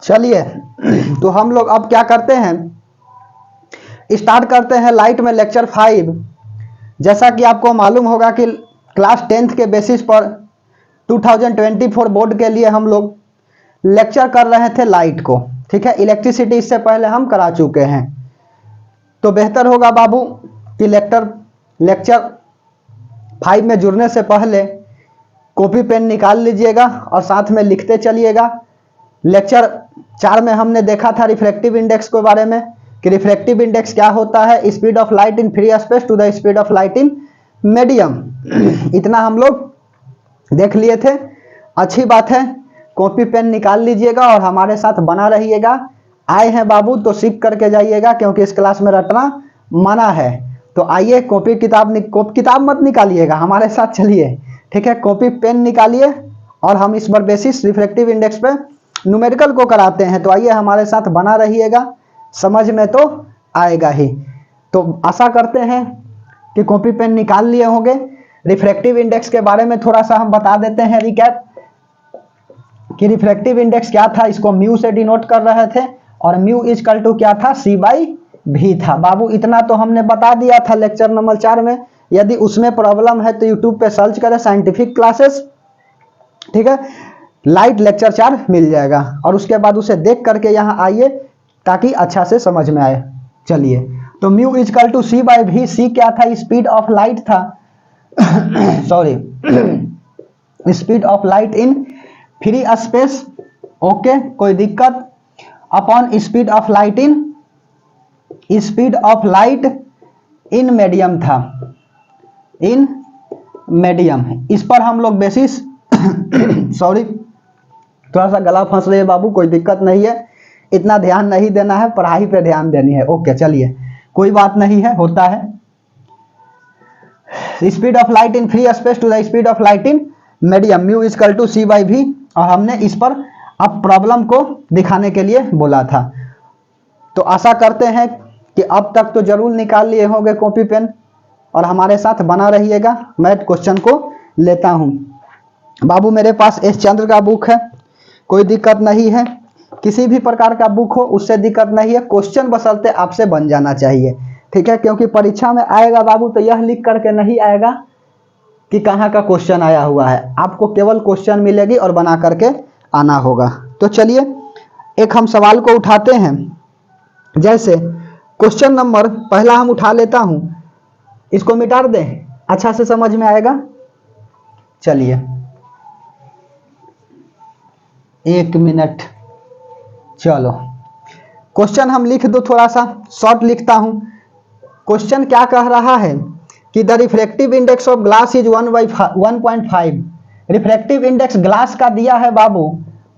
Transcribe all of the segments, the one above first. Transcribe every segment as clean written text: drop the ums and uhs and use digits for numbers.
चलिए तो हम लोग अब क्या करते हैं, स्टार्ट करते हैं लाइट में लेक्चर 5। जैसा कि आपको मालूम होगा कि क्लास 10th के बेसिस पर 2024 बोर्ड के लिए हम लोग लेक्चर कर रहे थे लाइट को, ठीक है। इलेक्ट्रिसिटी इससे पहले हम करा चुके हैं, तो बेहतर होगा बाबू कि लेक्चर 5 में जुड़ने से पहले कॉपी पेन निकाल लीजिएगा और साथ में लिखते चलिएगा। लेक्चर 4 में हमने देखा था रिफ्रैक्टिव इंडेक्स के बारे में कि रिफ्रैक्टिव इंडेक्स क्या होता है, speed of light in free space to the speed of light in medium. इतना हम लोग देख लिए थे। अच्छी बात है, कॉपी पेन निकाल लीजिएगा और हमारे साथ बना रहिएगा। आए हैं बाबू तो सीख करके जाइएगा, क्योंकि इस क्लास में रटना मना है। तो आइए, कॉपी किताब मत निकालिएगा, हमारे साथ चलिए, ठीक है। कॉपी पेन निकालिए और हम इस बार बेसिस रिफ्रैक्टिव इंडेक्स पे न्यूमेरिकल को कराते हैं। तो आइए हमारे साथ बना रहिएगा, समझ में तो आएगा ही। तो आशा करते हैं कि कॉपी पेन निकाल लिए होंगे। रिफ्रैक्टिव इंडेक्स के बारे में थोड़ा सा हम बता देते हैं रिकैप कि रिफ्रैक्टिव इंडेक्स क्या था। इसको म्यू से डिनोट कर रहे थे और म्यू इजकल टू क्या था, C/V था। बाबू इतना तो हमने बता दिया था लेक्चर नंबर 4 में। यदि उसमें प्रॉब्लम है तो यूट्यूब पे सर्च करें साइंटिफिक क्लासेस, ठीक है, लाइट लेक्चर 4 मिल जाएगा और उसके बाद उसे देख करके यहाँ आइए ताकि अच्छा से समझ में आए। चलिए, तो म्यू इजकल टू C/V। सी क्या था, स्पीड ऑफ लाइट था sorry speed of light in free space, okay, कोई दिक्कत, upon speed of light in medium था, इन मीडियम। इस पर हम लोग बेसिस सॉरी थोड़ा सा गला फंस रही है बाबू, कोई दिक्कत नहीं है, इतना ध्यान नहीं देना है, पढ़ाई पे ध्यान देनी है। ओके चलिए, कोई बात नहीं है, होता है। Speed of light in free space to the speed of light in medium, mu equal to C/V। और हमने इस पर अब प्रॉब्लम को दिखाने के लिए बोला था। तो आशा करते हैं कि अब तक तो जरूर निकाल लिए होंगे कॉपी पेन और हमारे साथ बना रहिएगा। मैं क्वेश्चन को लेता हूं बाबू। मेरे पास एस चंद्र का बुक है, कोई दिक्कत नहीं है। किसी भी प्रकार का बुक हो उससे दिक्कत नहीं है, क्वेश्चन बशर्ते आपसे बन जाना चाहिए, ठीक है। क्योंकि परीक्षा में आएगा बाबू तो यह लिख करके नहीं आएगा कि कहाँ का क्वेश्चन आया हुआ है, आपको केवल क्वेश्चन मिलेगी और बना करके आना होगा। तो चलिए एक हम सवाल को उठाते हैं। जैसे क्वेश्चन नंबर पहला हम उठा लेता हूं, इसको मिटा दें, अच्छा से समझ में आएगा। चलिए 1 मिनट, चलो क्वेश्चन हम लिख दो, थोड़ा सा शॉर्ट लिखता हूं। क्वेश्चन क्या कह रहा है कि the refractive index of glass is 1/1.5। Refractive index glass का दिया है बाबू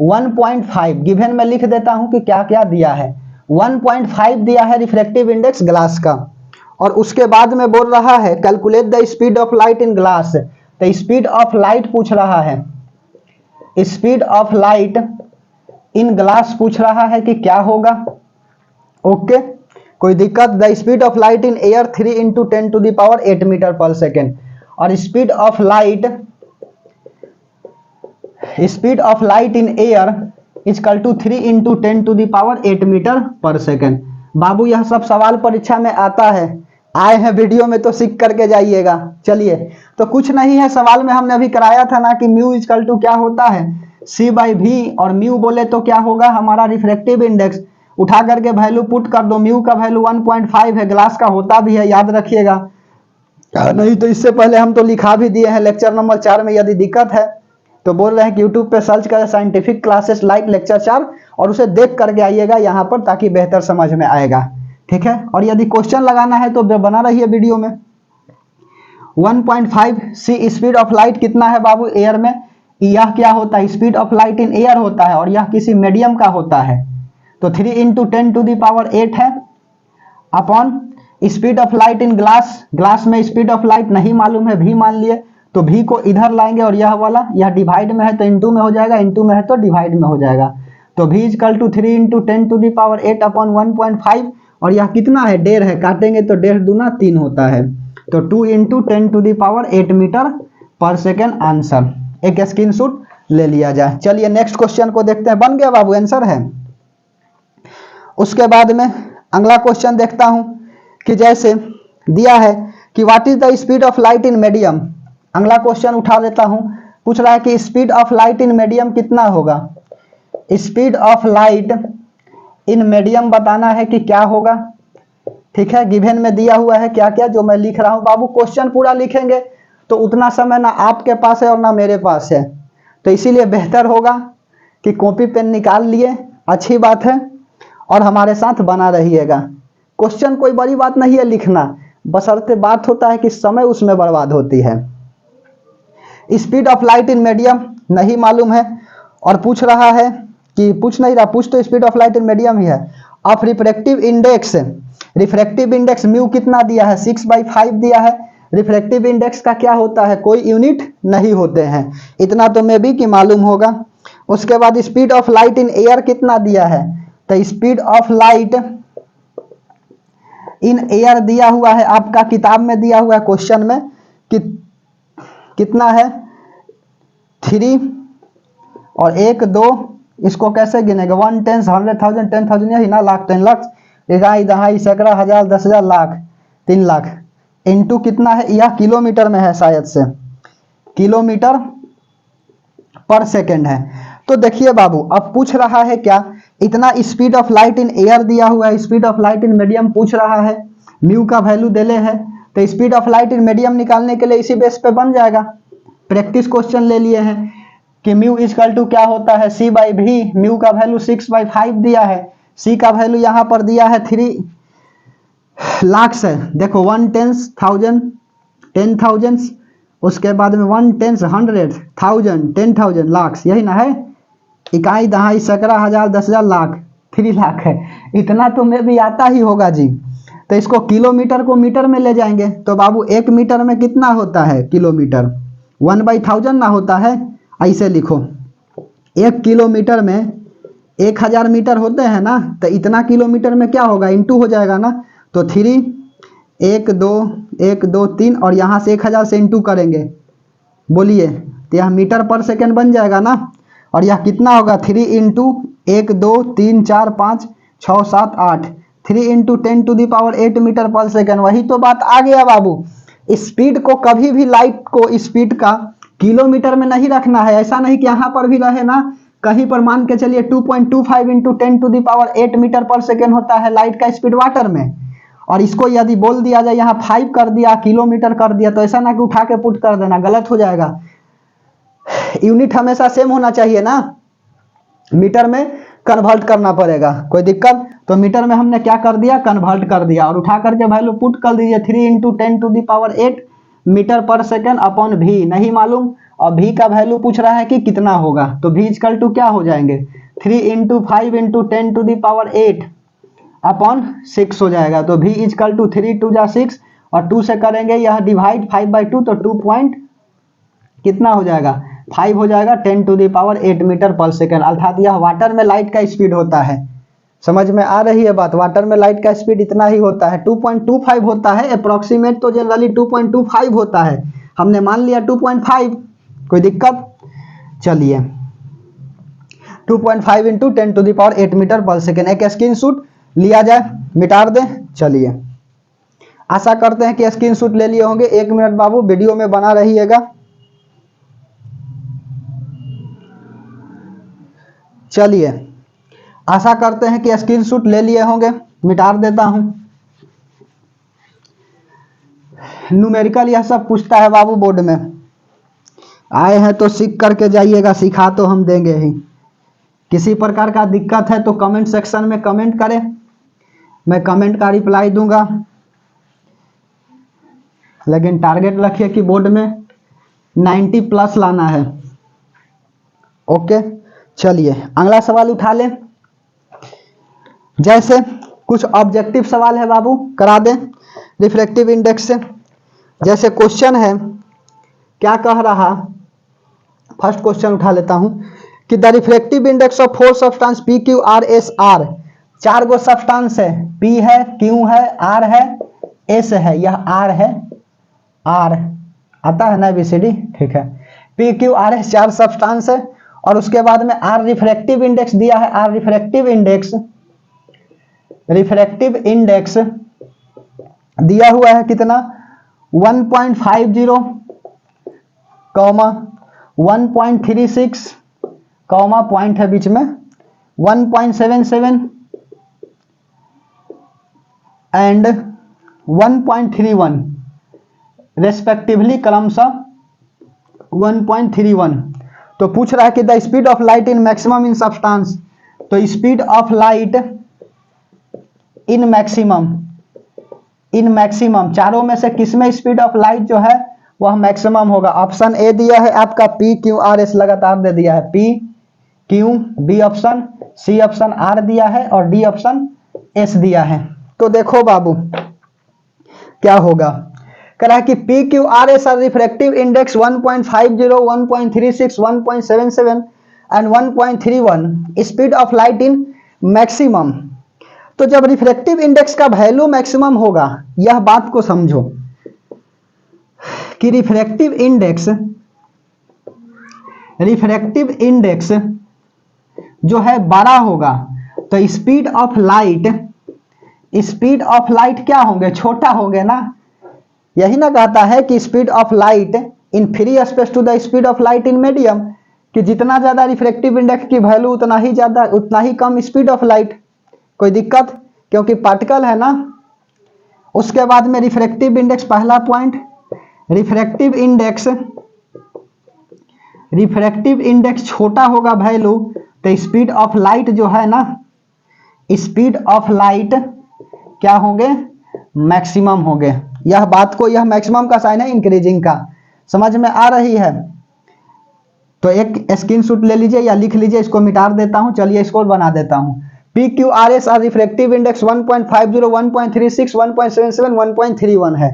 1.5। गिवन में लिख देता हूं कि क्या क्या दिया है। 1.5 दिया है रिफ्रैक्टिव इंडेक्स ग्लास का, और उसके बाद में बोल रहा है calculate the speed of light in glass. तो स्पीड ऑफ लाइट पूछ रहा है, speed of light in glass पूछ रहा है कि क्या होगा, ओके, कोई दिक्कत। The speed of light in air 3 × 10⁸ metre per second. और speed of light in air equal to 3 × 10⁸ metre per second. बाबू यह सब सवाल परीक्षा में आता है, आए हैं वीडियो में तो सीख करके जाइएगा। चलिए, तो कुछ नहीं है, सवाल में हमने अभी कराया था ना कि म्यू इजकल टू क्या होता है, C/V। और म्यू बोले तो क्या होगा हमारा रिफ्रैक्टिव इंडेक्स। उठा करके वैल्यू पुट कर दो, म्यू का वैल्यू 1.5 है, ग्लास का होता भी है, याद रखिएगा। नहीं तो इससे पहले हम तो लिखा भी दिए हैं लेक्चर नंबर 4 में। यदि दिक्कत है तो बोल रहे हैं कि यूट्यूब पे सर्च करें साइंटिफिक क्लासेस लाइट लेक्चर 4 और उसे देख करके आइएगा यहाँ पर, ताकि बेहतर समझ में आएगा, ठीक है। और यदि क्वेश्चन लगाना है तो बना रहिए वीडियो में। 1.5 सी स्पीड ऑफ लाइट कितना है बाबू एयर में, यह क्या होता है, speed of light in air होता है और यह किसी मीडियम का होता है। तो 3 × 10⁸ है, upon speed of light in glass. Glass में स्पीड ऑफ लाइट नहीं मालूम है, V मान लिए, तो V को इधर लाएंगे और यह वाला, यह डिवाइड में है तो इंटू में हो जाएगा, इंटू में है तो डिवाइड में हो जाएगा। तो V इजकल टू 3 × 10⁸ अपॉन 1.5, और यह कितना है, 1.5 है, काटेंगे तो 1.5 दूना 3 होता है, तो 2 × 10⁸ मीटर पर सेकेंड आंसर। एक स्क्रीनशॉट ले लिया जाए। चलिए नेक्स्ट क्वेश्चन को देखते हैं। बन गया बाबू, आंसर है। उसके बाद में अगला क्वेश्चन देखता हूं कि जैसे दिया है कि what is the speed of light in medium. अगला क्वेश्चन उठा देता हूं, पूछ रहा है कि speed of light in medium कितना होगा। Speed of light in medium बताना है कि क्या होगा। ठीक है, गिवन में दिया हुआ है क्या क्या जो मैं लिख रहा हूं। बाबू क्वेश्चन पूरा लिखेंगे तो उतना समय ना आपके पास है और ना मेरे पास है, तो इसीलिए बेहतर होगा कि कॉपी पेन निकाल लिए, अच्छी बात है, और हमारे साथ बना रहिएगा। क्वेश्चन कोई बड़ी बात नहीं है लिखना, बशर्ते बात होता है कि समय उसमें बर्बाद होती है। Speed of light in medium नहीं मालूम है और पूछ रहा है कि पूछ नहीं रहा, पूछ तो speed of light in medium ही है। Of refractive index, refractive index mu कितना दिया है, 6/5 दिया है। रिफ्रैक्टिव इंडेक्स का क्या होता है, कोई यूनिट नहीं होते हैं, इतना तो मैं भी कि मालूम होगा। उसके बाद speed of light in air कितना दिया है, तो speed of light in air दिया हुआ है, आपका किताब में दिया हुआ है क्वेश्चन में कि कितना है 3 और 1 2, इसको कैसे गिनेगा 1 10 100,000 10,000 यही ना, लाख 10 लाख, इकाई दहाई सैकड़ा हजार 10,000 लाख 3 लाख इंटू कितना है, यह किलोमीटर में है शायद से, किलोमीटर पर सेकेंड है। तो देखिए बाबू अब पूछ रहा है क्या, इतना speed of light in air दिया हुआ है, speed of light in medium पूछ रहा है, म्यू का वैल्यू देले है, तो speed of light in medium निकालने के लिए इसी बेस पे बन जाएगा। प्रैक्टिस क्वेश्चन ले लिए हैं कि म्यू इक्वल टू क्या होता है c/v, म्यू का वैल्यू 6/5 दिया है, c का वैल्यू यहां पर दिया है 3 लाख से, देखो 1 10,000 10,000, उसके बाद में 1 10 100,000 10,000 लाख, यही ना है, इकाई दहाई सैकड़ा हजार 10,000 लाख 3 लाख है, इतना तो मैं भी आता ही होगा जी। तो इसको किलोमीटर को मीटर में ले जाएंगे तो बाबू 1 मीटर में कितना होता है किलोमीटर, 1/1000 ना होता है, ऐसे लिखो 1 किलोमीटर में 1000 मीटर होते हैं ना, तो इतना किलोमीटर में क्या होगा इंटू हो जाएगा ना, तो 3 1 2 1 2 3 और यहाँ से 1000 से इंटू करेंगे, बोलिए तो यह मीटर पर सेकेंड बन जाएगा ना, और यह कितना होगा 3 into 1 2 3 4 5 6 7 8, 3 into 10⁸ metre per second, वही तो बात आ गया बाबू। स्पीड को कभी भी लाइट को स्पीड का किलोमीटर में नहीं रखना है, ऐसा नहीं कि यहाँ पर भी रहे ना, कहीं पर मान के चलिए 2.25 इंटू 10⁸ मीटर पर सेकेंड होता है लाइट का स्पीड वाटर में, और इसको यदि बोल दिया जाए यहाँ 5 कर दिया किलोमीटर कर दिया, तो ऐसा ना कि उठा के पुट कर देना, गलत हो जाएगा। यूनिट हमेशा सेम होना चाहिए ना, मीटर में कन्वर्ट करना पड़ेगा, कोई दिक्कत, तो मीटर में हमने क्या कर दिया कन्वर्ट कर दिया, और उठा करके वैल्यू पुट कर दीजिए 3 into 10⁸ metre per second upon भी नहीं मालूम, और भी का वैल्यू पूछ रहा है कि कितना होगा, तो भी इक्वल टू क्या हो जाएंगे 3 इंटू 5 इंटू 10⁸ अपॉन 6 हो जाएगा, तो भी इक्वल टू 3 2 जा 6 और 2 से करेंगे यह डिवाइड 5/2, तो 2 पॉइंट कितना हो जाएगा 5 हो जाएगा 10⁸ मीटर पर सेकेंड, अर्थात यह वाटर में लाइट का स्पीड होता है। समझ में आ रही है बात, वाटर में लाइट का स्पीड इतना ही होता है, 2.25 होता है अप्रोक्सीमेट, तो जनरली 2.25 होता है, हमने मान लिया 2.5, कोई दिक्कत, चलिए 2.5 इंटू 10⁸ मीटर पर सेकेंड, एक स्क्रीनशॉट लिया जाए, मिटा दें। चलिए आशा करते हैं कि स्क्रीनशॉट ले लिए होंगे, 1 मिनट बाबू वीडियो में बना रहिएगा। चलिए आशा करते हैं कि स्क्रीनशॉट ले लिए होंगे, मिटा देता हूं। न्यूमेरिकल यह सब पूछता है बाबू बोर्ड में, आए हैं तो सीख करके जाइएगा, सिखा तो हम देंगे ही। किसी प्रकार का दिक्कत है तो कमेंट सेक्शन में कमेंट करें, मैं कमेंट का रिप्लाई दूंगा, लेकिन टारगेट रखिए कि बोर्ड में 90 प्लस लाना है। ओके चलिए अगला सवाल उठा लें, जैसे कुछ ऑब्जेक्टिव सवाल है बाबू, करा दें रिफ्रैक्टिव इंडेक्स से। जैसे क्वेश्चन है, क्या कह रहा, फर्स्ट क्वेश्चन उठा लेता हूं कि the refractive index of 4 substance P Q R S R, 4 go substance है, पी है क्यू है आर है एस है, यह आर है, आर आता है ना ABCD, ठीक है, P Q R S 4 substance है, और उसके बाद में आर रिफ्रैक्टिव इंडेक्स दिया है, आर रिफ्रैक्टिव इंडेक्स रिफ्रैक्टिव इंडेक्स दिया हुआ है कितना 1.50 कॉमा 1.36 कॉमा पॉइंट है बीच में 1.77 एंड 1.31 रेस्पेक्टिवली क्रमशः 1.31। तो पूछ रहा है कि the speed of light in maximum in substance, तो speed of light in maximum चारों में से किसमें स्पीड ऑफ लाइट जो है वह मैक्सिमम होगा। ऑप्शन ए दिया है आपका पी क्यू आर एस लगातार दे दिया है, P Q, B option, C option आर दिया है और डी ऑप्शन एस दिया है। तो देखो बाबू क्या होगा, कह रहा है कि P Q R S R refractive index 1.50, 1.36, 1.77 and 1.31 speed of light in maximum. तो जब रिफ्रैक्टिव इंडेक्स का वैल्यू मैक्सिमम होगा, यह बात को समझो कि रिफ्रैक्टिव इंडेक्स जो है बड़ा होगा तो स्पीड ऑफ लाइट क्या होंगे, छोटा होंगे ना। यही ना कहता है कि speed of light in free space to the speed of light in medium, कि जितना ज्यादा रिफ्रैक्टिव इंडेक्स की वैल्यू उतना ही कम स्पीड ऑफ लाइट। कोई दिक्कत, क्योंकि पार्टिकल है ना। उसके बाद में रिफ्रैक्टिव इंडेक्स, पहला पॉइंट रिफ्रैक्टिव इंडेक्स छोटा होगा वैल्यू, तो स्पीड ऑफ लाइट जो है ना, स्पीड ऑफ लाइट क्या होंगे, मैक्सिमम होंगे। यह बात को, यह मैक्सिमम का साइन है इंक्रीजिंग का, समझ में आ रही है। तो एक स्क्रीनशॉट ले लीजिए या लिख लीजिए, इसको मिटा देता हूं, चलिए इसको बना देता हूं। P Q R S R refractive index 1.50, 1.36, 1.77, 1.31 है।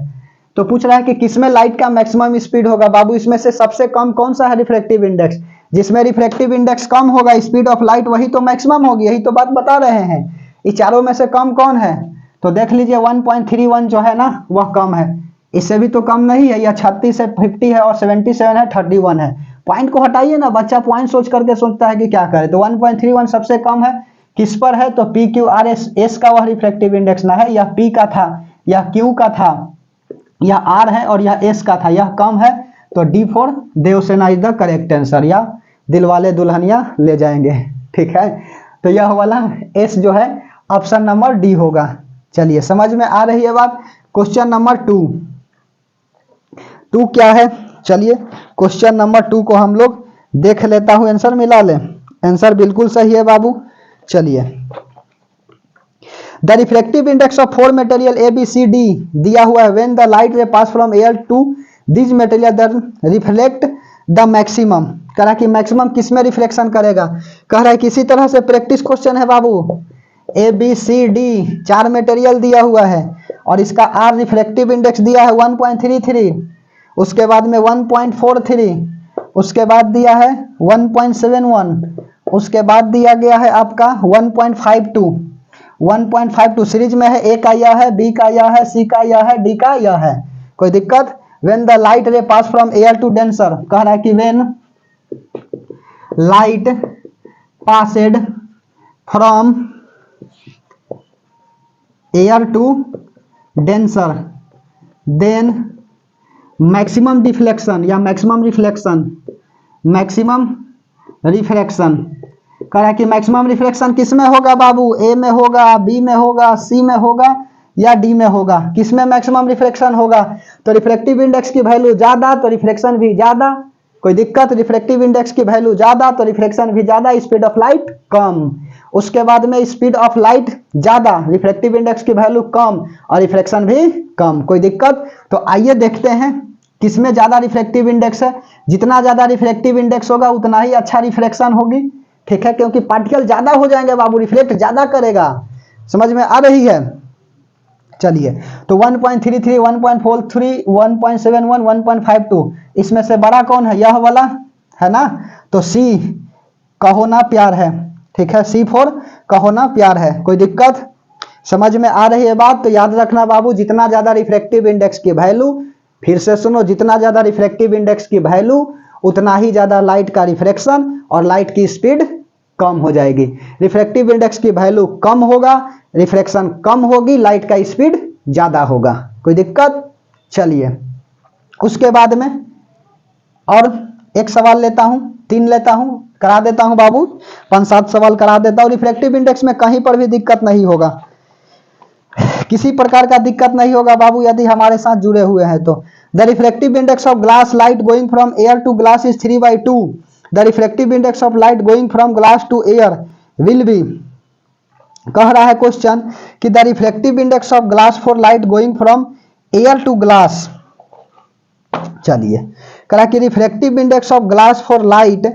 तो पूछ रहा है कि किसमें लाइट का मैक्सिमम स्पीड होगा। बाबू इसमें से सबसे कम कौन सा है, रिफ्रैक्टिव इंडेक्स। जिसमें रिफ्रैक्टिव इंडेक्स कम होगा स्पीड ऑफ लाइट वही तो मैक्सिमम होगी, यही तो बात बता रहे हैं। इस चारों में से कम कौन है, तो देख लीजिए 1.31 जो है ना वह कम है, इससे भी तो कम नहीं है। यह 36 है, 50 है और 77 है, 31 है। पॉइंट को हटाइए ना, बच्चा पॉइंट सोच करके सोचता है कि क्या करे। तो 1.31 सबसे कम है, किस पर है, तो P Q R S, S का वह रिफ्रैक्टिव इंडेक्स ना है, यह पी का था, यह क्यू का था, यह आर है और यह एस का था, यह कम है। तो D for Devsena is the correct answer, या दिलवाले दुल्हनिया ले जाएंगे, ठीक है। तो यह वाला एस जो है ऑप्शन नंबर डी होगा। चलिए समझ में आ रही है बात। क्वेश्चन नंबर 2 क्या है, चलिए क्वेश्चन नंबर 2 को हम लोग देख लेता हूं, आंसर मिला ले। आंसर बिल्कुल सही है बाबू। चलिए, the refractive index of 4 material A B C D दिया हुआ है। When the light ray pass from air to this material the reflect the maximum. कह रहा है कि मैक्सिमम किस में रिफ्लेक्शन करेगा। कह रहा है किसी तरह से प्रैक्टिस क्वेश्चन है बाबू। A B C D 4 material दिया हुआ है और इसका आर रिफ्लेक्टिव इंडेक्स दिया है 1.33, उसके बाद में 1.43, उसके बाद दिया है 1.71, उसके बाद दिया गया है आपका 1.52 सीरीज में है। ए का यह है, बी का यह है, सी का यह है, डी का यह है। कोई दिक्कत। When the light ray pass from air to denser, कह रहा है कि when light passed from air to denser then maximum deflection या मैक्सिमम रिफ्रैक्शन। कह रहा है कि मैक्सिमम रिफ्लेक्शन किस में होगा बाबू, ए में होगा, बी में होगा, सी में होगा या डी में होगा। किस में मैक्सिमम रिफ्लेक्शन होगा, तो रिफ्रैक्टिव इंडेक्स की वैल्यू ज्यादा तो रिफ्लेक्शन भी ज्यादा। कोई दिक्कत। रिफ्रैक्टिव इंडेक्स की वैल्यू ज्यादा तो रिफ्लेक्शन भी ज्यादा, स्पीड ऑफ लाइट कम। उसके बाद में स्पीड ऑफ लाइट ज्यादा, रिफ्रैक्टिव इंडेक्स की वैल्यू कम और रिफ्लेक्शन भी कम। कोई दिक्कत। तो आइए देखते हैं किसमें ज्यादा रिफ्रैक्टिव इंडेक्स है। जितना ज्यादा रिफ्रैक्टिव इंडेक्स होगा उतना ही अच्छा रिफ्लेक्शन होगी, ठीक है, क्योंकि पार्टिकल ज्यादा हो जाएंगे बाबू, रिफ्लेक्ट ज्यादा करेगा। समझ में आ रही है। चलिए, तो 1.33, 1.43, 1.71, 1.52 इसमें से बड़ा कौन है, यह वाला है ना। तो सी कहो ना प्यार है, ठीक है, सी फॉर कहो ना प्यार है। कोई दिक्कत। समझ में आ रही है बात। तो याद रखना बाबू, जितना ज्यादा रिफ्रैक्टिव इंडेक्स की वैल्यू, फिर से सुनो, जितना ज्यादा रिफ्रैक्टिव इंडेक्स की वैल्यू उतना ही ज्यादा लाइट का रिफ्रैक्शन और लाइट की स्पीड कम हो जाएगी। रिफ्रैक्टिव इंडेक्स की वैल्यू कम होगा, रिफ्लेक्शन कम होगी, लाइट का स्पीड ज्यादा होगा। कोई दिक्कत? चलिए उसके बाद में और एक सवाल लेता हूं, 3 लेता हूं, करा देता हूं बाबू, 5-7 सवाल करा देता हूं। रिफ्रैक्टिव इंडेक्स में कहीं पर भी दिक्कत नहीं होगा, किसी प्रकार का दिक्कत नहीं होगा बाबू यदि हमारे साथ जुड़े हुए हैं तो। The refractive index of glass light going from air to glass is 3/2। The refractive index of light going from glass to air will be, कह रहा है क्वेश्चन कि the reflective index of glass for light going from air to glass. चलिए कहा कि reflective index of glass for light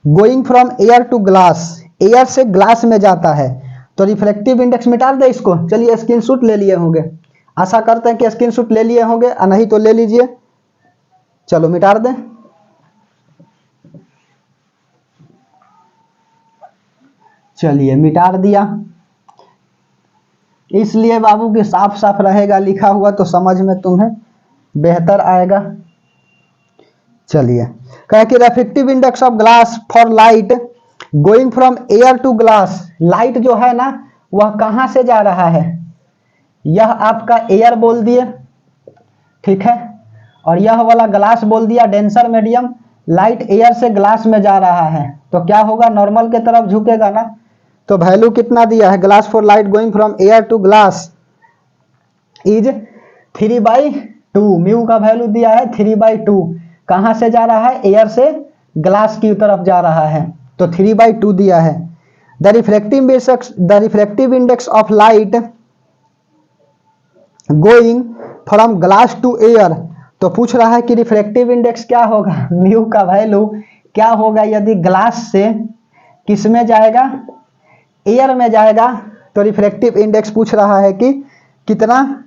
going from air to glass, air से glass में जाता है तो रिफ्लेक्टिव इंडेक्स मिटा दे इसको। चलिए स्क्रीनशॉट ले लिए होंगे, आशा करते हैं कि स्क्रीनशॉट ले लिए होंगे, नहीं तो ले लीजिए। चलो मिटा दें। चलिए मिटा दिया, इसलिए बाबू कि साफ साफ रहेगा लिखा हुआ तो समझ में तुम्हें बेहतर आएगा। चलिए कहे कि refractive index of glass for light going from air to glass, light जो है ना वह कहां से जा रहा है, यह आपका एयर बोल दिए, ठीक है, और यह वाला ग्लास बोल दिया डेंसर मीडियम। लाइट एयर से ग्लास में जा रहा है तो क्या होगा, नॉर्मल के तरफ झुकेगा ना। तो वैल्यू कितना दिया है, glass for light going from air to glass is 3/2। Mu का वैल्यू दिया है 3/2। कहां से जा रहा है, एयर से ग्लास की तरफ जा रहा है तो 3/2 दिया है। The refractive index of light going from glass to air, तो पूछ रहा है कि रिफ्रैक्टिव इंडेक्स क्या होगा, म्यू का वैल्यू क्या होगा यदि ग्लास से किस में जाएगा, एयर में जाएगा। तो रिफ्रैक्टिव इंडेक्स पूछ रहा है कि कितना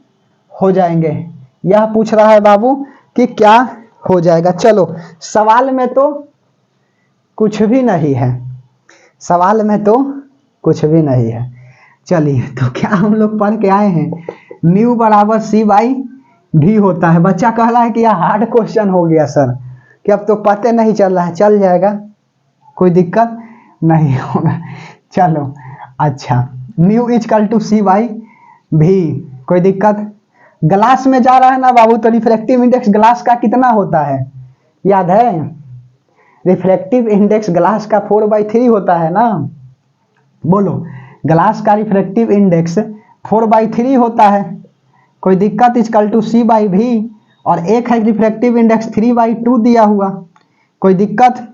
हो जाएंगे, यह पूछ रहा है बाबू कि क्या हो जाएगा। चलो सवाल में तो कुछ भी नहीं है, सवाल में तो कुछ भी नहीं है। चलिए तो क्या हम लोग पढ़ के आए हैं, म्यू बराबर C/V होता है। बच्चा कह रहा है कि यह हार्ड क्वेश्चन हो गया सर, कि अब तो पता नहीं चल रहा है। चल जाएगा, कोई दिक्कत नहीं होगा। चलो अच्छा, म्यू इक्वल टू C/V, कोई दिक्कत। ग्लास में जा रहा है ना बाबू, तो रिफ्रैक्टिव इंडेक्स ग्लास का कितना होता है, याद है, रिफ्रैक्टिव इंडेक्स ग्लास का 4/3 होता है ना। बोलो, ग्लास का रिफ्रैक्टिव इंडेक्स 4/3 होता है, कोई दिक्कत। इक्वल टू C/V, और एक है रिफ्रैक्टिव इंडेक्स 3/2 दिया हुआ, कोई दिक्कत,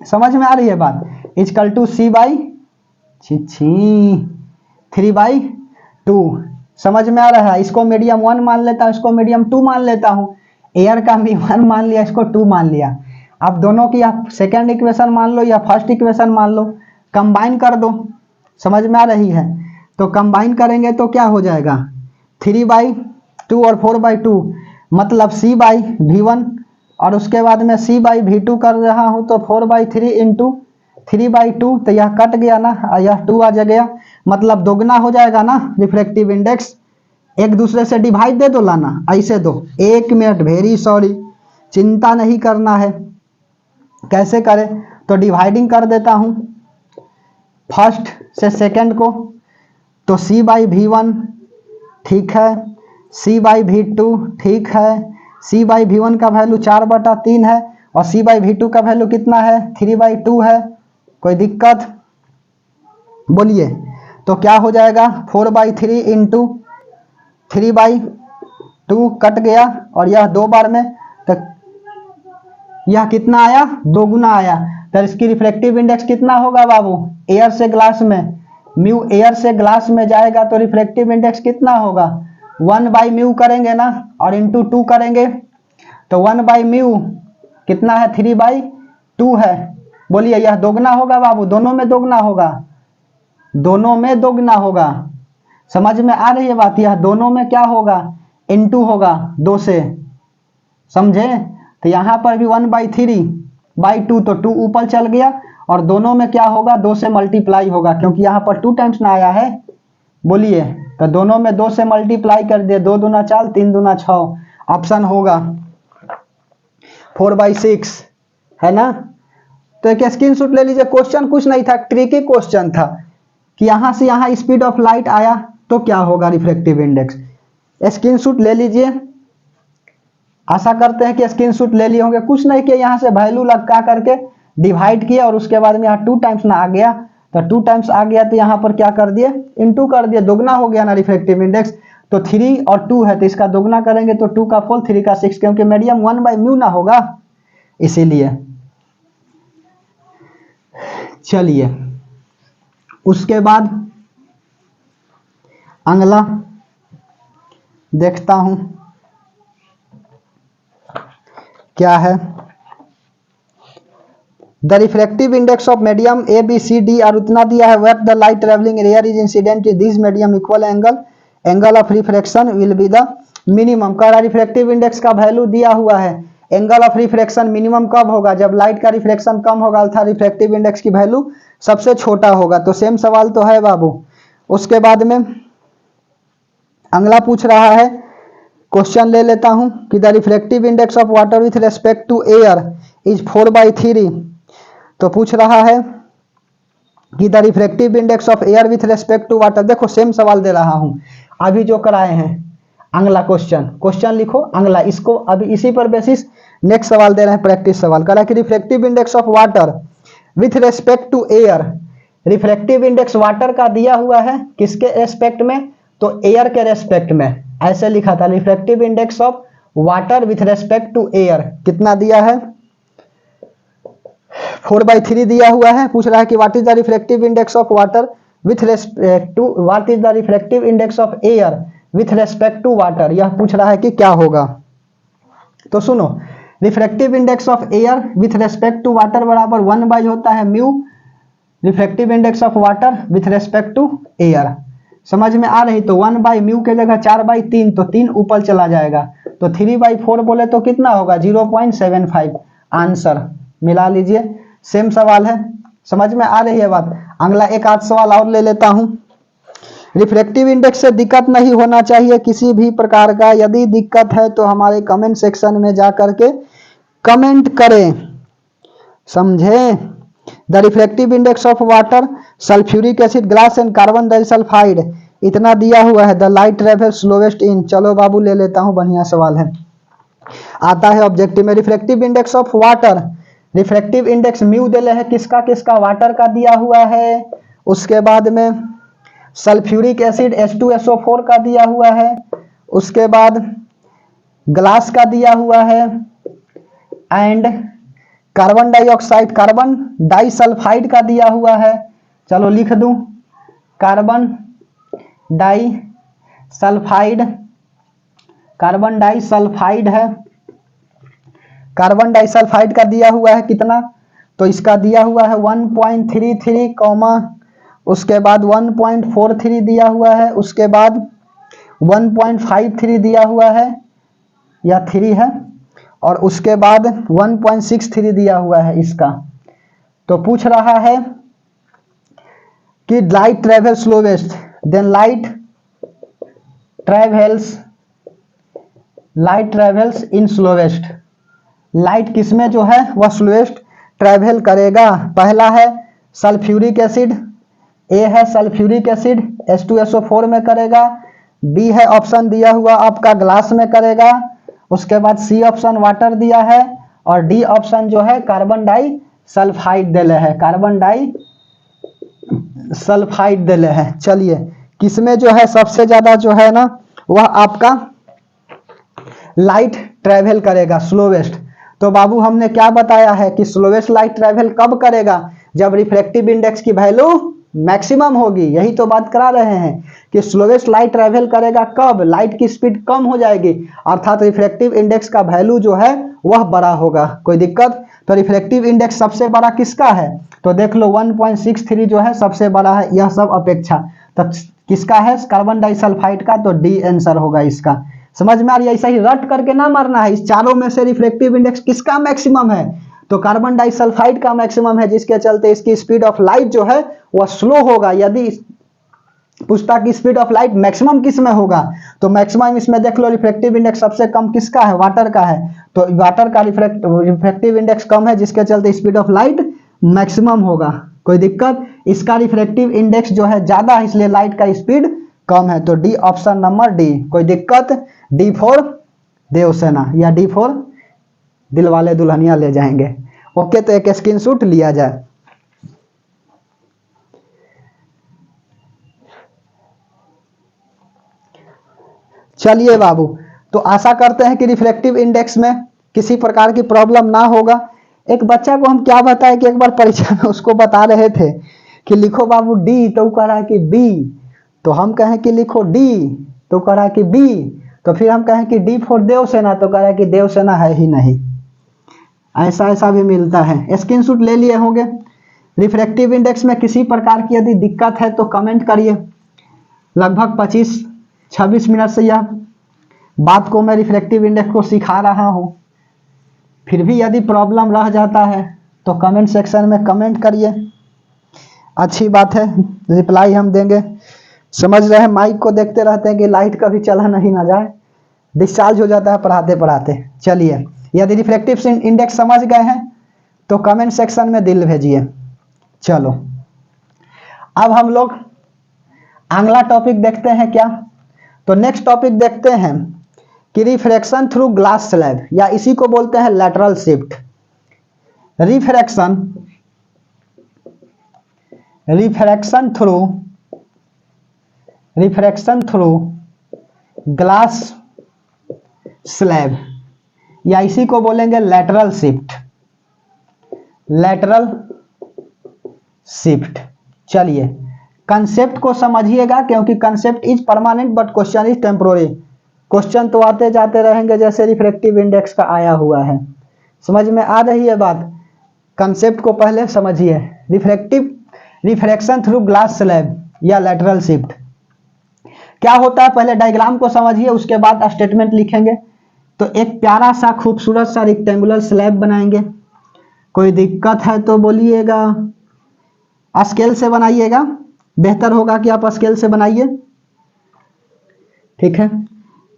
समझ में आ रही है बात। इक्वल टू C/3/2 समझ में आ रहा है। इसको मीडियम 1 मान लेता हूं, इसको मीडियम 2 मान लेता हूं, एयर का भी 1 मान लिया, इसको 2 मान लिया। आप दोनों की आप सेकेंड इक्वेशन मान लो या फर्स्ट इक्वेशन मान लो, कंबाइन कर दो, समझ में आ रही है। तो कंबाइन करेंगे तो क्या हो जाएगा, 3/2 और 4/2 मतलब C/V1, और उसके बाद में C/V2 कर रहा हूं तो 4/3 इंटू 3/2, तो यह कट गया ना, यह 2 आ गया, मतलब दोगुना हो जाएगा ना रिफ्रैक्टिव इंडेक्स। एक दूसरे से डिवाइड दे दो, लाना ऐसे दो। 1 मिनट, वेरी सॉरी, चिंता नहीं करना है। कैसे करें, तो डिवाइडिंग कर देता हूं फर्स्ट से सेकंड को, तो C/V1 ठीक है, C/V2 ठीक है, C/V1 का वैल्यू 4/3 है, और C/V2 का वैल्यू कितना है, 3/2 है, कोई दिक्कत, बोलिए। तो क्या हो जाएगा, 4/3 इंटू 3/2 कट गया, और यह 2 बार में, तो यह कितना आया, दोगुना आया। तो इसकी रिफ्रैक्टिव इंडेक्स कितना होगा बाबू, एयर से ग्लास में, म्यू एयर से ग्लास में जाएगा तो रिफ्रैक्टिव इंडेक्स कितना होगा, 1/म्यू करेंगे ना, और इंटू 2 करेंगे, तो 1/म्यू कितना है, 3/2 है। बोलिए, यह दोगुना होगा बाबू, दोनों में दोगुना होगा, दोनों में दोगुना होगा, समझ में आ रही है बात। यह दोनों में क्या होगा, इंटू होगा 2 से, समझे। तो यहां पर भी 1/3/2, तो 2 ऊपर चल गया, और दोनों में क्या होगा, 2 से मल्टीप्लाई होगा, क्योंकि यहां पर 2 टाइम्स ना आया है। बोलिए, तो दोनों में 2 से मल्टीप्लाई कर दिए, 2 दूना 4, 3 दूना 6, ऑप्शन होगा 4/6, है ना। तो एक स्क्रीनशॉट ले लीजिए। क्वेश्चन कुछ नहीं था, ट्रिकी क्वेश्चन था कि यहां से यहां स्पीड ऑफ लाइट आया तो क्या होगा रिफ्रैक्टिव इंडेक्स। स्क्रीनशॉट ले लीजिए, आशा करते हैं कि स्क्रीनशॉट ले लिए होंगे। कुछ नहीं किया, यहां से वैल्यू लगा करके डिवाइड किया और उसके बाद में यहाँ 2 टाइम्स ना आ गया, तो 2 टाइम्स आ गया तो यहाँ पर क्या कर दिए, इनटू कर दिए, दोगुना हो गया ना रिफ्रैक्टिव इंडेक्स। तो 3 और 2 है तो इसका दोगुना करेंगे तो 2 का 4, 3 का 6, क्योंकि मीडियम 1/μ ना होगा इसीलिए। चलिए उसके बाद अगला देखता हूं क्या है। The refractive index of medium A B C D और उतना दिया है, wait the light travelling in air is incident to this medium equal angle of refraction will be the minimum. कह रहा रिफ्रैक्टिव इंडेक्स का वैल्यू दिया हुआ है, एंगल ऑफ रिफ्रैक्शन मिनिमम कब होगा, जब लाइट का रिफ्रैक्शन कम होगा अर्थात रिफ्रैक्टिव इंडेक्स की वैल्यू सबसे छोटा होगा। तो सेम सवाल तो है बाबू। उसके बाद में अगला पूछ रहा है, क्वेश्चन ले लेता हूं कि the refractive index of water with respect to air is 4/3। तो पूछ रहा है कि the refractive index of air with respect to water. देखो सेम सवाल दे रहा हूं अभी जो कराए हैं, अगला क्वेश्चन लिखो अगला, इसको अभी इसी पर बेसिस नेक्स्ट सवाल दे रहे हैं, प्रैक्टिस सवाल करा कि refractive index of water with respect to air. Refractive index water का दिया हुआ है किसके रेस्पेक्ट में, तो एयर के रेस्पेक्ट में, ऐसे लिखा था refractive index of water with respect to air. कितना दिया है, 4/3 दिया हुआ है। पूछ रहा है कि what is the refractive index of water with respect to, what is the refractive index of air with respect to water, यह पूछ रहा है कि क्या होगा। तो सुनो, refractive index of air with respect to water बराबर 1 होता है mu refractive index of water with respect to air. समझ में आ रही, तो 1/μ के जगह 4/3, तो 3 ऊपर चला जाएगा, तो 3/4 बोले तो कितना होगा 0.75। आंसर मिला लीजिए, सेम सवाल है, समझ में आ रही है बात। अगला एक आध सवाल और ले लेता हूं। रिफ्रैक्टिव इंडेक्स से दिक्कत नहीं होना चाहिए किसी भी प्रकार का, यदि दिक्कत है तो हमारे कमेंट सेक्शन में जा करके कमेंट करें, समझे। The refractive index of water, sulphuric acid, glass and carbon disulphide, इतना दिया हुआ है। द लाइट ट्रेवल स्लोवेस्ट इन, चलो बाबू ले लेता हूं, बढ़िया सवाल है, आता है ऑब्जेक्टिव में। Refractive index of water, refractive index mu दिले है, किसका किसका, वाटर का दिया हुआ है। उसके बाद में सल्फ्यूरिक एसिड H2SO4 का दिया हुआ है। उसके बाद ग्लास का दिया हुआ है and carbon dioxide, carbon disulphide का दिया हुआ है। चलो लिख दूं, कार्बन डाइसल्फाइड, कार्बन डाइसल्फाइड है, कार्बन डाइसल्फाइड का दिया हुआ है कितना, तो इसका दिया हुआ है 1.33, उसके बाद 1.43 दिया हुआ है, उसके बाद 1.53 दिया हुआ है या 3 है, और उसके बाद 1.63 दिया हुआ है इसका। तो पूछ रहा है कि light travel slowest, then light travels in slowest, light किसमें जो है वह स्लोवेस्ट ट्रेवल करेगा। पहला है सल्फ्यूरिक एसिड, ए है सल्फ्यूरिक एसिड H2SO4 में करेगा, बी है ऑप्शन दिया हुआ आपका ग्लास में करेगा, उसके बाद सी ऑप्शन वाटर दिया है, और डी ऑप्शन जो है कार्बन डाई सल्फाइड दिले है, कार्बन डाई सल्फाइड दिले है। चलिए किसमें जो है सबसे ज्यादा जो है ना वह आपका लाइट ट्रेवल करेगा स्लोवेस्ट। तो बाबू हमने क्या बताया है कि स्लोवेस्ट लाइट ट्रेवल कब करेगा, जब रिफ्रैक्टिव इंडेक्स की वैल्यू मैक्सिमम होगी। यही तो बात करा रहे हैं कि स्लोवेस्ट लाइट ट्रेवल करेगा कब, लाइट की स्पीड कम हो जाएगी, अर्थात रिफ्रैक्टिव इंडेक्स का वैल्यू जो है वह बड़ा होगा। कोई दिक्कत, तो रिफ्रैक्टिव इंडेक्स सबसे बड़ा किसका है, तो देख लो 1.63 जो है सबसे बड़ा है, यह सब अपेक्षा। तो किसका है, कार्बन डाइसल्फाइड का, तो डी आंसर होगा इसका। समझ में आ रही है, ऐसा ही रट करके ना मारना है। इस चारों में से रिफ्रैक्टिव इंडेक्स किसका मैक्सिमम है, तो कार्बन डाइसल्फाइड का मैक्सिमम है, जिसके चलते इसकी स्पीड ऑफ लाइट जो है वह स्लो होगा। यदि पूछता कि स्पीड ऑफ लाइट मैक्सिमम किस में होगा, तो मैक्सिमम इसमें देख लो रिफ्रैक्टिव इंडेक्स सबसे कम किसका है, वाटर का है, तो वाटर का रिफ्रैक्टिव इंडेक्स कम है, जिसके चलते स्पीड ऑफ लाइट मैक्सिमम होगा। कोई दिक्कत? इसका रिफ्रैक्टिव इंडेक्स जो है ज्यादा है, इसलिए लाइट का स्पीड कम है। तो डी ऑप्शन नंबर डी। कोई दिक्कत? डी फॉर देवसेना या डी फॉर दिलवाले दुल्हनिया ले जाएंगे। ओके, तो एक स्क्रीनशॉट लिया जाए। चलिए बाबू, तो आशा करते हैं कि रिफ्लेक्टिव इंडेक्स में किसी प्रकार की प्रॉब्लम ना होगा। एक बच्चा को हम क्या बताएं कि एक बार परीक्षा में उसको बता रहे थे कि लिखो बाबू डी, तो वो कह रहा है कि बी। तो हम कहें कि लिखो डी, तो कह रहा है कि बी। तो फिर हम कहें कि डी फॉर देवसेना, तो कह रहा है कि देवसेना है ही नहीं। ऐसा भी मिलता है। स्क्रीनशॉट ले लिए होंगे। रिफ्रैक्टिव इंडेक्स में किसी प्रकार की यदि दिक्कत है तो कमेंट करिए। लगभग 25-26 मिनट से यह बात को मैं रिफ्रैक्टिव इंडेक्स को सिखा रहा हूँ। फिर भी यदि प्रॉब्लम रह जाता है तो कमेंट सेक्शन में कमेंट करिए। अच्छी बात है, रिप्लाई हम देंगे। समझ रहे हैं, माइक को देखते रहते हैं कि लाइट कभी चला नहीं ना जाए, डिस्चार्ज हो जाता है पढ़ाते पढ़ाते। चलिए, यदि रिफ्रैक्टिव इंडेक्स समझ गए हैं तो कमेंट सेक्शन में दिल भेजिए। चलो, अब हम लोग अगला टॉपिक देखते हैं क्या। तो नेक्स्ट टॉपिक देखते हैं कि रिफ्रैक्शन थ्रू ग्लास स्लैब, या इसी को बोलते हैं lateral shift. Refraction through glass slab, या इसी को बोलेंगे लैटरल शिफ्ट। चलिए, कंसेप्ट को समझिएगा, क्योंकि concept is permanent but question is temporary. Question तो आते जाते रहेंगे जैसे रिफ्रैक्टिव इंडेक्स का आया हुआ है। समझ में आ रही है बात? कंसेप्ट को पहले समझिए। रिफ्रैक्शन थ्रू ग्लास स्लैब या लैटरल शिफ्ट क्या होता है, पहले डायग्राम को समझिए, उसके बाद स्टेटमेंट लिखेंगे। तो एक प्यारा सा खूबसूरत सा रेक्टेंगुलर स्लैब बनाएंगे। कोई दिक्कत है तो बोलिएगा। स्केल से बनाइएगा, बेहतर होगा कि आप स्केल से बनाइए। ठीक है,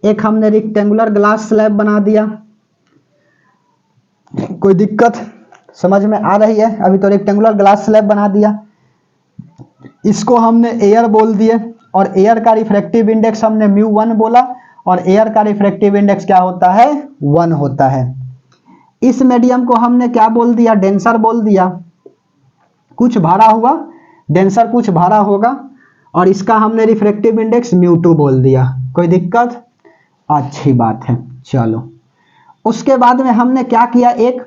एक हमने रेक्टेंगुलर ग्लास स्लैब बना दिया। कोई दिक्कत समझ में आ रही है? अभी तो रेक्टेंगुलर ग्लास स्लैब बना दिया, इसको हमने एयर बोल दिए, और एयर का रिफ्रैक्टिव इंडेक्स हमने μ1 बोला, और एयर का रिफ्रैक्टिव इंडेक्स क्या होता है? 1 होता है। इस मीडियम को हमने क्या बोल दिया? डेंसर बोल दिया। कुछ भरा हुआ, डेंसर कुछ भरा होगा, और इसका हमने रिफ्रैक्टिव इंडेक्स μ2 बोल दिया। कोई दिक्कत? अच्छी बात है। चलो, उसके बाद में हमने क्या किया? एक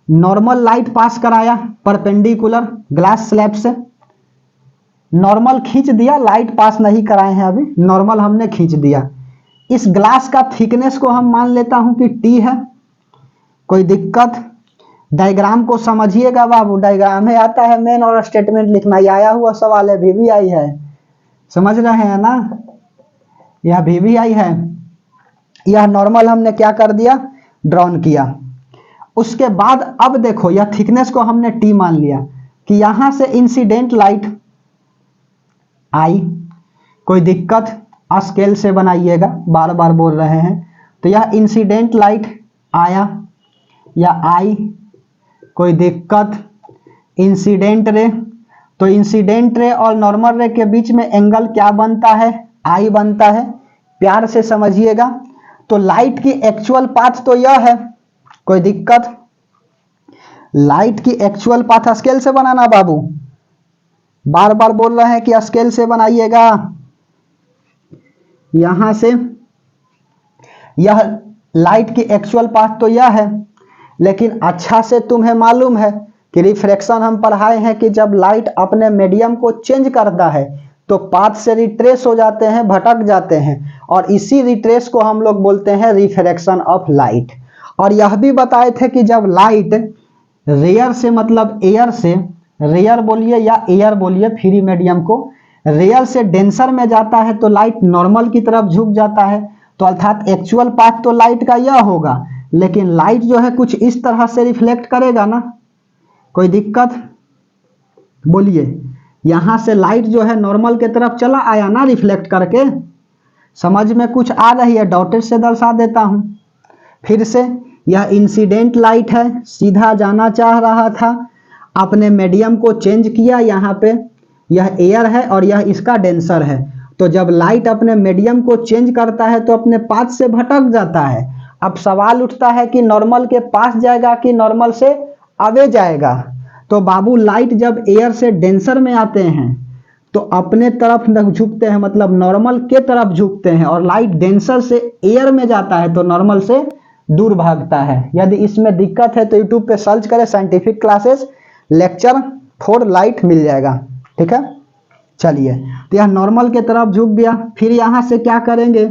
नॉर्मल लाइट पास कराया परपेंडिकुलर ग्लास स्लैब से। नॉर्मल खींच दिया, लाइट पास नहीं कराए हैं अभी, नॉर्मल हमने खींच दिया। इस ग्लास का थिकनेस को हम मान लेता हूं कि T है। कोई दिक्कत? डायग्राम को समझिएगा बाबू, डायग्राम में आता है मेन और स्टेटमेंट लिखना। ये आया हुआ सवाल है, VVI है, समझ रहे हैं ना? यह VVI है। यह नॉर्मल हमने क्या कर दिया? ड्रॉन किया। उसके बाद अब देखो, यह थिकनेस को हमने T मान लिया कि यहां से इंसिडेंट लाइट आई। कोई दिक्कत? स्केल से बनाइएगा, बार बार बोल रहे हैं। तो यह इंसिडेंट लाइट आया या आई। कोई दिक्कत? इंसिडेंट रे, तो इंसिडेंट रे और नॉर्मल रे के बीच में एंगल क्या बनता है? आई बनता है। प्यार से समझिएगा। तो लाइट की एक्चुअल पाथ तो यह है। कोई दिक्कत? लाइट की एक्चुअल पाथ स्केल से बनाना बाबू, बार बार बोल रहे हैं कि स्केल से बनाइएगा। यहां से यह लाइट की एक्चुअल पाथ तो यह है, लेकिन अच्छा से तुम्हें मालूम है कि रिफ्रैक्शन हम पढ़ाए हैं कि जब लाइट अपने मीडियम को चेंज करता है तो पाथ से रिट्रेस हो जाते हैं, भटक जाते हैं, और इसी रिट्रेस को हम लोग बोलते हैं रिफ्रैक्शन ऑफ लाइट। और यह भी बताए थे कि जब लाइट रेयर से, मतलब एयर से, रेयर बोलिए या एयर बोलिए, फ्री मीडियम को, रेयर से डेंसर में जाता है तो लाइट नॉर्मल की तरफ झुक जाता है। तो अर्थात एक्चुअल पाथ तो लाइट का यह होगा, लेकिन लाइट जो है कुछ इस तरह से रिफ्लेक्ट करेगा ना। कोई दिक्कत? बोलिए, यहां से लाइट जो है नॉर्मल की तरफ चला आया ना रिफ्लेक्ट करके। समझ में कुछ आ रही है? डॉटेड से दर्शा देता हूं फिर से। यह इंसिडेंट लाइट है, सीधा जाना चाह रहा था, अपने मीडियम को चेंज किया, यहाँ पे यह एयर है और यह इसका डेंसर है। तो जब लाइट अपने मीडियम को चेंज करता है तो अपने पाथ से भटक जाता है। अब सवाल उठता है कि नॉर्मल के पास जाएगा कि नॉर्मल से अवे जाएगा। तो बाबू लाइट जब एयर से डेंसर में आते हैं तो अपने तरफ झुकते हैं, मतलब नॉर्मल के तरफ झुकते हैं, और लाइट डेंसर से एयर में जाता है तो नॉर्मल से दूर भागता है। यदि इसमें दिक्कत है तो यूट्यूब पे सर्च करें साइंटिफिक क्लासेस लेक्चर 4 लाइट मिल जाएगा। ठीक है, चलिए, तो यह नॉर्मल के तरफ झुक गया। फिर यहाँ से क्या करेंगे,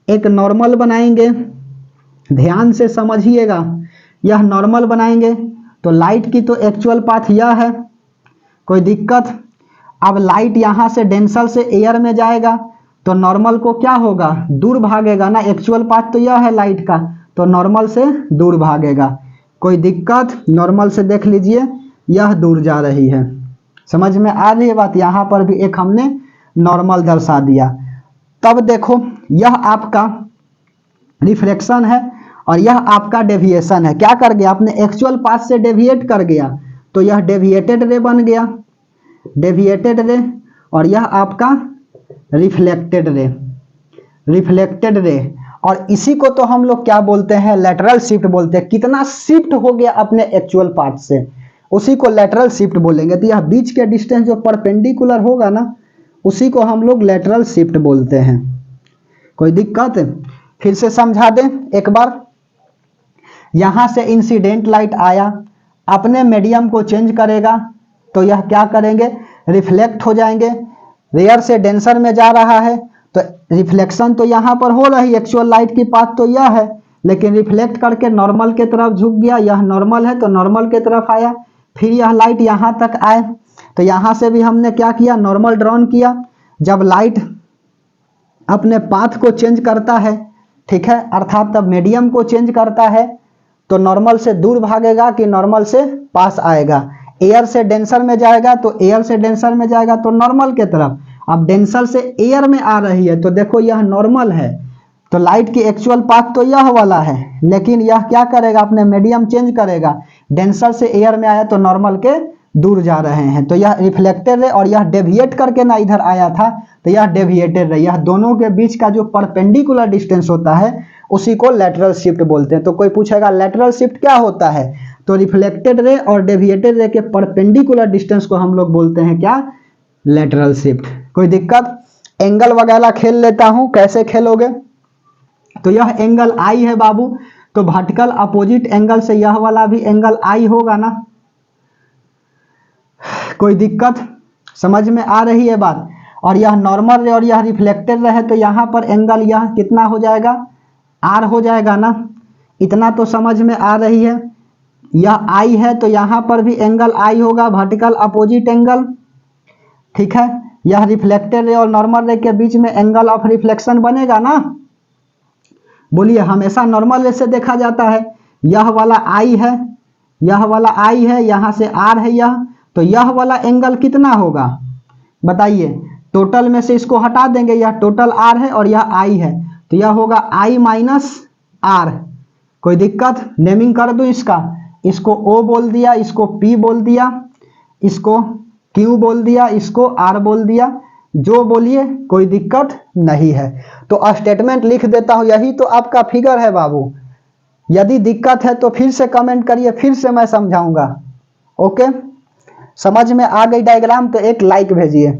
एक नॉर्मल बनाएंगे, ध्यान से समझिएगा। यह नॉर्मल बनाएंगे तो लाइट की तो एक्चुअल पाथ यह है, कोई दिक्कत। अब लाइट यहाँ से डेंसर से एयर में जाएगा तो नॉर्मल को क्या होगा, दूर भागेगा ना। एक्चुअल पाथ तो यह है लाइट का, तो नॉर्मल से दूर भागेगा, कोई दिक्कत। नॉर्मल से देख लीजिए यह दूर जा रही है, समझ में आ रही है बात। यहाँ पर भी एक हमने नॉर्मल दर्शा दिया। तब देखो यह आपका रिफ्लेक्शन है और यह आपका डेविएशन है। क्या कर गया, अपने एक्चुअल पाथ से डेविएट कर गया तो यह डेविएटेड रे बन गया, डेविएटेड रे। और यह आपका रिफ्लेक्टेड रे, रिफ्लेक्टेड रे। और इसी को तो हम लोग क्या बोलते हैं, लेटरल शिफ्ट बोलते हैं। कितना शिफ्ट हो गया अपने एक्चुअल पाथ से, उसी को लेटरल शिफ्ट बोलेंगे। तो यह बीच के डिस्टेंस जो परपेंडिकुलर होगा ना, उसी को हम लोग लेटरल शिफ्ट बोलते हैं। कोई दिक्कत, फिर से समझा दें एक बार। यहां से इंसिडेंट लाइट आया, अपने मीडियम को चेंज करेगा तो यह क्या करेंगे, रिफ्लेक्ट हो जाएंगे। रेयर से डेंसर में जा रहा है तो रिफ्लेक्शन तो यहाँ पर हो रही, एक्चुअल लाइट की पाथ तो यह है, लेकिन रिफ्लेक्ट करके नॉर्मल के तरफ झुक गया। यह नॉर्मल है तो नॉर्मल के तरफ आया। फिर यह लाइट यहाँ तक आए तो यहाँ से भी हमने क्या किया, नॉर्मल ड्रॉन किया। जब लाइट अपने पाथ को चेंज करता है, ठीक है, अर्थात तब मीडियम को चेंज करता है तो नॉर्मल से दूर भागेगा कि नॉर्मल से पास आएगा। एयर से डेंसर में जाएगा तो एयर से डेंसर में जाएगा तो नॉर्मल के तरफ। अब डेंसर से एयर में आ रही है तो देखो यह नॉर्मल है, तो लाइट की एक्चुअल पाथ तो यह वाला है, लेकिन यह क्या करेगा, अपने मीडियम चेंज करेगा। डेंसर से एयर में आया तो नॉर्मल के दूर जा रहे हैं, तो यह रिफ्लेक्टेड है। और यह डेविएट करके ना इधर आया था तो यह डेविएटेड है। यह दोनों के बीच का जो परपेंडिकुलर डिस्टेंस होता है उसी को लेटरल शिफ्ट बोलते हैं। तो कोई पूछेगा लेटरल शिफ्ट क्या होता है, तो रिफ्लेक्टेड रे और डेविएटेड रे के परपेंडिकुलर डिस्टेंस को हम लोग बोलते हैं क्या, लेटरल शिफ्ट। कोई दिक्कत, एंगल वगैरह खेल लेता हूं, कैसे खेलोगे। तो यह एंगल आई है बाबू, तो वर्टिकल अपोजिट एंगल से यह वाला भी एंगल आई होगा ना। कोई दिक्कत, समझ में आ रही है बात। और यह नॉर्मल रे और यह रिफ्लेक्टेड रे है तो यहाँ पर एंगल यह कितना हो जाएगा, आर हो जाएगा ना। इतना तो समझ में आ रही है। यह आई है तो यहाँ पर भी एंगल आई होगा, वर्टिकल अपोजिट एंगल, ठीक है। यह रिफ्लेक्टेड रे और नॉर्मल रे के बीच में एंगल ऑफ रिफ्लेक्शन बनेगा ना। बोलिए, हमेशा नॉर्मल रे से देखा जाता है। यह वाला आई है, यह वाला आई है, यहाँ से आर है यह, तो यह वाला एंगल कितना होगा बताइए। टोटल में से इसको हटा देंगे, यह टोटल आर है और यह आई है, तो यह होगा आई माइनस आर। कोई दिक्कत, नेमिंग कर दूं इसका, इसको ओ बोल दिया, इसको पी बोल दिया, इसको क्यू बोल दिया, इसको आर बोल दिया, जो बोलिए, कोई दिक्कत नहीं है। तो स्टेटमेंट लिख देता हूं, यही तो आपका फिगर है बाबू। यदि दिक्कत है तो फिर से कमेंट करिए, फिर से मैं समझाऊंगा। ओके, समझ में आ गई डायग्राम तो एक लाइक भेजिए,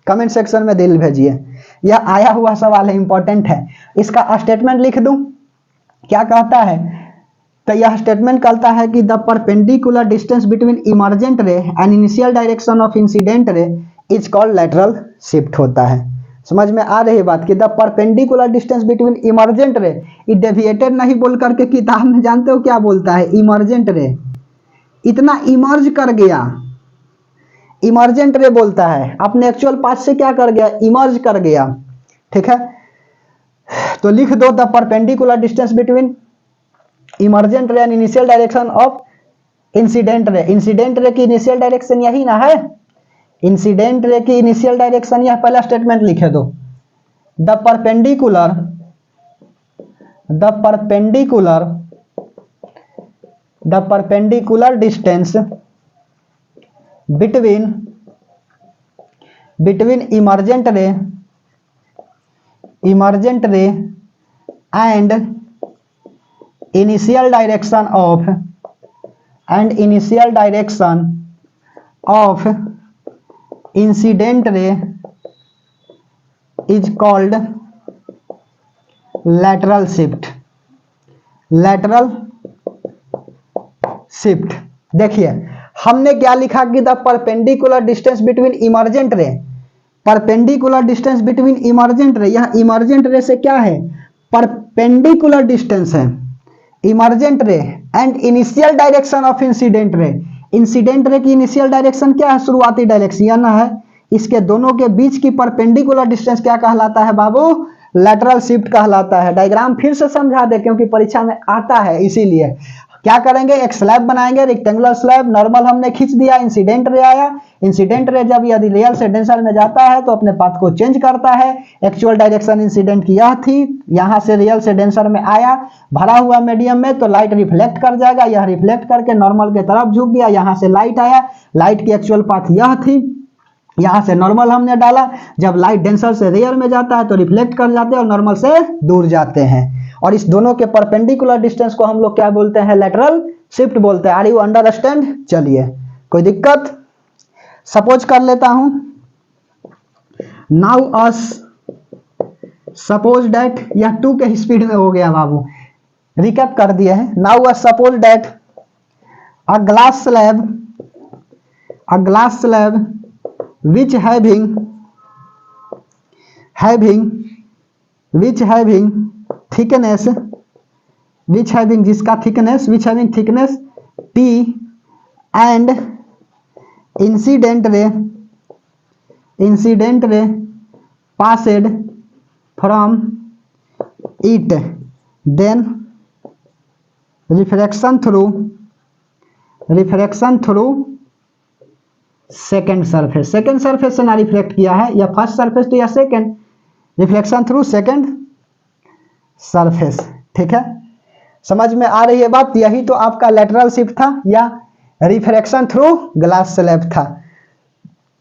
कमेंट सेक्शन में दिल भेजिए। यह आया हुआ सवाल है, इंपॉर्टेंट है। इसका स्टेटमेंट लिख दूं, क्या कहता है, तो यह स्टेटमेंट कहता है कि the perpendicular distance between emergent रे and initial direction of incident ray is called lateral shift होता है। समझ में आ रही बात कि the perpendicular distance between emergent रे, ये डेविएटेड नहीं बोल करके किताब में जानते हो क्या बोलता है, इमर्जेंट रे। इतना इमर्ज कर गया, इमर्जेंट रे बोलता है, अपने एक्चुअल पाथ से क्या कर गया, इमर्ज कर गया, ठीक है। तो लिख दो the perpendicular distance between emergent रे and initial direction of incident ray. Incident ray की इनिशियल डायरेक्शन यही ना है, इंसिडेंट रे की इनिशियल डायरेक्शन यह पहला स्टेटमेंट लिखे दो। The perpendicular distance between emergent ray and initial direction of incident ray is called lateral shift। देखिए हमने क्या लिखा कि the perpendicular distance between emergent रे, परपेंडिकुलर डिस्टेंस बिटवीन इमर्जेंट रे, यह इमर्जेंट रे से क्या है, परपेंडिकुलर डिस्टेंस है इमर्जेंट रे and initial direction of incident ray. Incident ray की इनिशियल डायरेक्शन क्या है, शुरुआती डायरेक्शन है, इसके दोनों के बीच की परपेंडिकुलर डिस्टेंस क्या कहलाता है बाबू, लैटरल शिफ्ट कहलाता है। डायग्राम फिर से समझा दे क्योंकि परीक्षा में आता है, इसीलिए क्या करेंगे, एक स्लैब बनाएंगे, रेक्टेंगुलर स्लैब, नॉर्मल हमने खींच दिया, इंसिडेंट रे आया, इंसिडेंट रे जब यदि रियल से डेंसर में जाता है तो अपने पाथ को चेंज करता है। एक्चुअल डायरेक्शन इंसिडेंट की यह थी, यहां से रियल से डेंसर में आया, भरा हुआ मीडियम में, तो लाइट रिफ्लेक्ट कर जाएगा, यह रिफ्लेक्ट करके नॉर्मल के तरफ झुक गया, यहां से लाइट आया, लाइट की एक्चुअल पाथ यह थी, यहां से नॉर्मल हमने डाला, जब लाइट डेंसर से रियर में जाता है तो रिफ्लेक्ट कर जाते हैं और नॉर्मल से दूर जाते हैं, और इस दोनों के परपेंडिकुलर डिस्टेंस को हम लोग क्या बोलते हैं, लेटरल शिफ्ट बोलते हैं। Are you understand? चलिए कोई दिक्कत? सपोज कर लेता हूं, नाउ अस सपोज डैट, यह 2 के स्पीड में हो गया बाबू, रिकैप कर दिए हैं। Now us suppose that a glass slab which having thickness जिसका thickness T and incident ray passed from it, then refraction through second surface से ना रिफ्लेक्ट किया है, या फर्स्ट सरफेस तो या second, reflection through second surface. ठीक है, समझ में आ रही है बात? यही तो आपका लेटरल शिफ्ट था या रिफ्रैक्शन थ्रू ग्लास स्लैब था।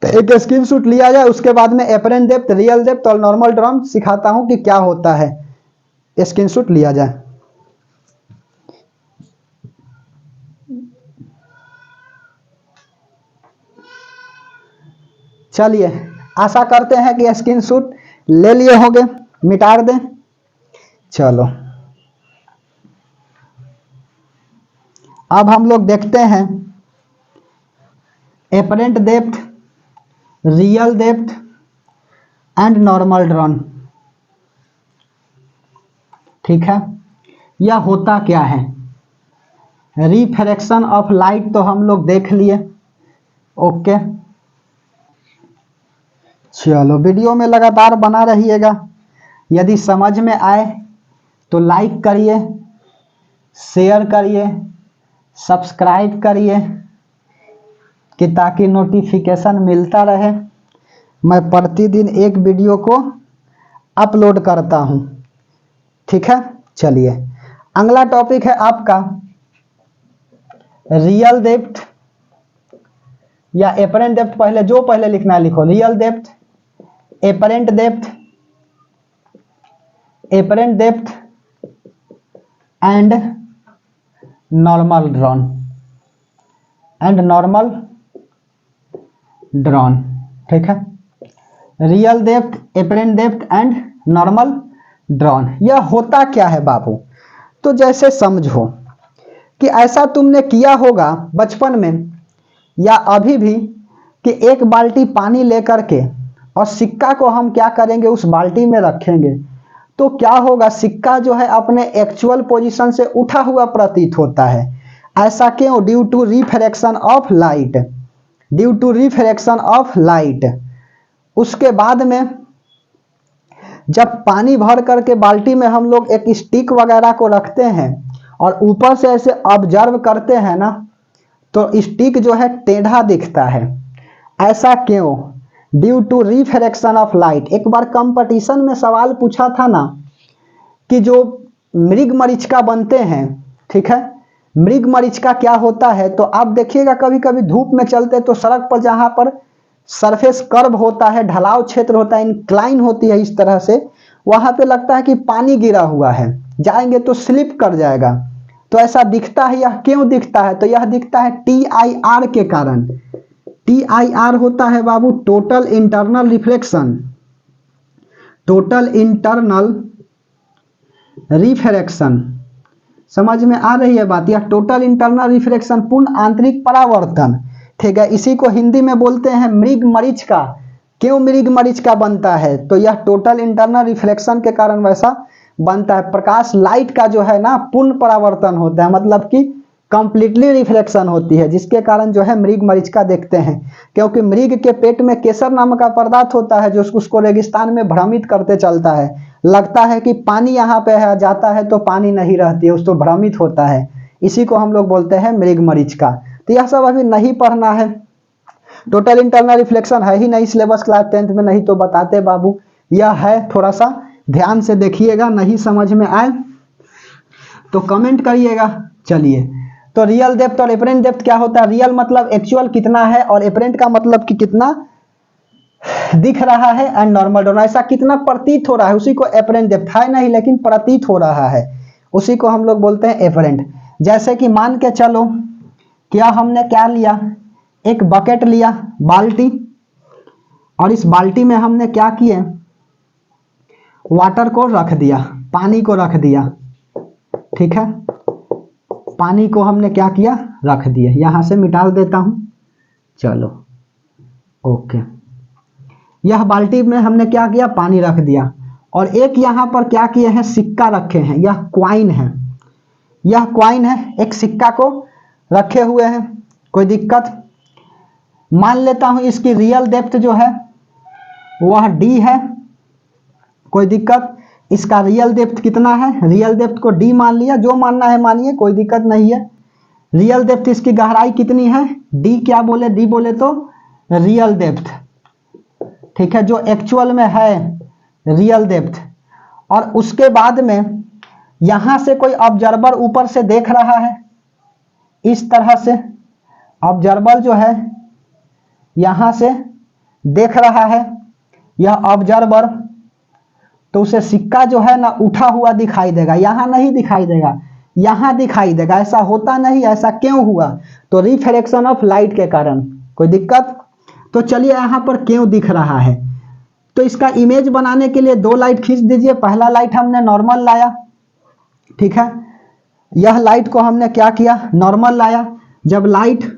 तो एक स्क्रीनशॉट लिया जाए, उसके बाद में एपरेंट डेप्थ, रियल डेप्थ और नॉर्मल ड्रॉन सिखाता हूं कि क्या होता है, स्क्रीनशॉट लिया जाए। चलिए आशा करते हैं कि स्क्रीनशॉट ले लिए होंगे, मिटा दें। चलो अब हम लोग देखते हैं apparent depth, real depth and normal drawn. ठीक है, यह होता क्या है, रिफ्रैक्शन ऑफ लाइट तो हम लोग देख लिए। ओके, चलो वीडियो में लगातार बना रहिएगा, यदि समझ में आए तो लाइक करिए, शेयर करिए, सब्सक्राइब करिए कि ताकि नोटिफिकेशन मिलता रहे। मैं प्रतिदिन एक वीडियो को अपलोड करता हूं। ठीक है, चलिए अगला टॉपिक है आपका रियल डेप्थ या एपरेंट डेप्थ। पहले लिखना है लिखो, real depth, apparent depth and normal drawn. ठीक है, real depth, apparent depth and normal drawn. यह होता क्या है बाबू? तो जैसे समझो कि ऐसा तुमने किया होगा बचपन में या अभी भी कि एक बाल्टी पानी लेकर के और सिक्का को हम क्या करेंगे, उस बाल्टी में रखेंगे, तो क्या होगा, सिक्का जो है अपने एक्चुअल पोजीशन से उठा हुआ प्रतीत होता है। ऐसा क्यों? Due to refraction of light. उसके बाद में जब पानी भर करके बाल्टी में हम लोग एक स्टिक वगैरह को रखते हैं और ऊपर से ऐसे ऑब्जर्व करते हैं ना, तो स्टिक जो है टेढ़ा दिखता है। ऐसा क्यों? Due to refraction of light. एक बार कंपटीशन में सवाल पूछा था ना कि जो मृग मरीचिका बनते हैं, ठीक है, मृग मरीचिका क्या होता है, तो आप देखिएगा कभी कभी धूप में चलते तो सड़क पर जहां पर सरफेस कर्व होता है, ढलाव क्षेत्र होता है, इंक्लाइन होती है इस तरह से, वहां पे लगता है कि पानी गिरा हुआ है, जाएंगे तो स्लिप कर जाएगा। तो ऐसा दिखता है। यह क्यों दिखता है, तो यह दिखता है TIR के कारण। TIR होता है बाबू total internal reflection, total internal refraction. समझ में आ रही है बात। यह टोटल इंटरनल रिफ्रैक्शन, पूर्ण आंतरिक परावर्तन, ठीक है। इसी को हिंदी में बोलते हैं मृग मरीचिका। क्यों मृग मरीचिका बनता है, तो यह टोटल इंटरनल रिफ्लेक्शन के कारण वैसा बनता है। प्रकाश लाइट का जो है ना पूर्ण परावर्तन होता है, मतलब कि कंप्लीटली रिफ्लेक्शन होती है, जिसके कारण जो है मृग मरीचिका देखते हैं। क्योंकि मृग के पेट में केसर नामक का पदार्थ होता है जो उसको रेगिस्तान में भ्रमित करते चलता है। लगता है कि पानी यहाँ पे है, जाता है तो पानी नहीं रहती है, उसको भ्रमित होता है। इसी को हम लोग बोलते हैं मृग मरीचिका। तो यह सब अभी नहीं पढ़ना है। टोटल इंटरनल रिफ्लेक्शन है ही नहीं सिलेबस क्लास 10th में, नहीं तो बताते बाबू। यह है, थोड़ा सा ध्यान से देखिएगा, नहीं समझ में आए तो कमेंट करिएगा। चलिए, तो रियल डेप्थ और एपरेंट डेप्थ क्या होता है। रियल मतलब एक्चुअल कितना है, और एपरेंट का मतलब कि कितना दिख रहा है, एंड नॉर्मल दोनों। ऐसा कितना प्रतीत हो रहा है, उसी को एपरेंट डेप्थ है नहीं लेकिन प्रतीत हो रहा है, उसी को हम लोग बोलते हैं एपरेंट। जैसे कि मान के चलो, क्या हमने क्या लिया, एक बकेट लिया, बाल्टी, और इस बाल्टी में हमने क्या किए, वाटर को रख दिया, पानी को रख दिया, ठीक है। पानी को हमने क्या किया, रख दिया। यहां से मिटा देता हूं, चलो ओके। यह बाल्टी में हमने क्या किया, पानी रख दिया, और एक यहां पर क्या किए हैं, सिक्का रखे हैं। यह क्वाइन है, यह क्वाइन है, एक सिक्का को रखे हुए हैं। कोई दिक्कत, मान लेता हूं इसकी रियल डेप्थ जो है वह D है। कोई दिक्कत, इसका रियल डेप्थ कितना है, रियल डेप्थ को D मान लिया, जो मानना है मानिए, कोई दिक्कत नहीं है। रियल डेप्थ इसकी गहराई कितनी है, D क्या बोले, D बोले तो रियल डेप्थ, ठीक है, जो एक्चुअल में है रियल डेप्थ। और उसके बाद में यहां से कोई ऑब्जर्वर ऊपर से देख रहा है, इस तरह से ऑब्जर्वर जो है यहां से देख रहा है, यह ऑब्जर्वर, तो उसे सिक्का जो है ना उठा हुआ दिखाई देगा। यहां नहीं दिखाई देगा, यहां दिखाई देगा। ऐसा होता नहीं, ऐसा क्यों हुआ, तो रिफ्रैक्शन ऑफ लाइट के कारण। कोई दिक्कत, तो चलिए यहां पर क्यों दिख रहा है, तो इसका इमेज बनाने के लिए दो लाइट खींच दीजिए। पहला लाइट हमने नॉर्मल लाया, ठीक है, यह लाइट को हमने क्या किया, नॉर्मल लाया। जब लाइट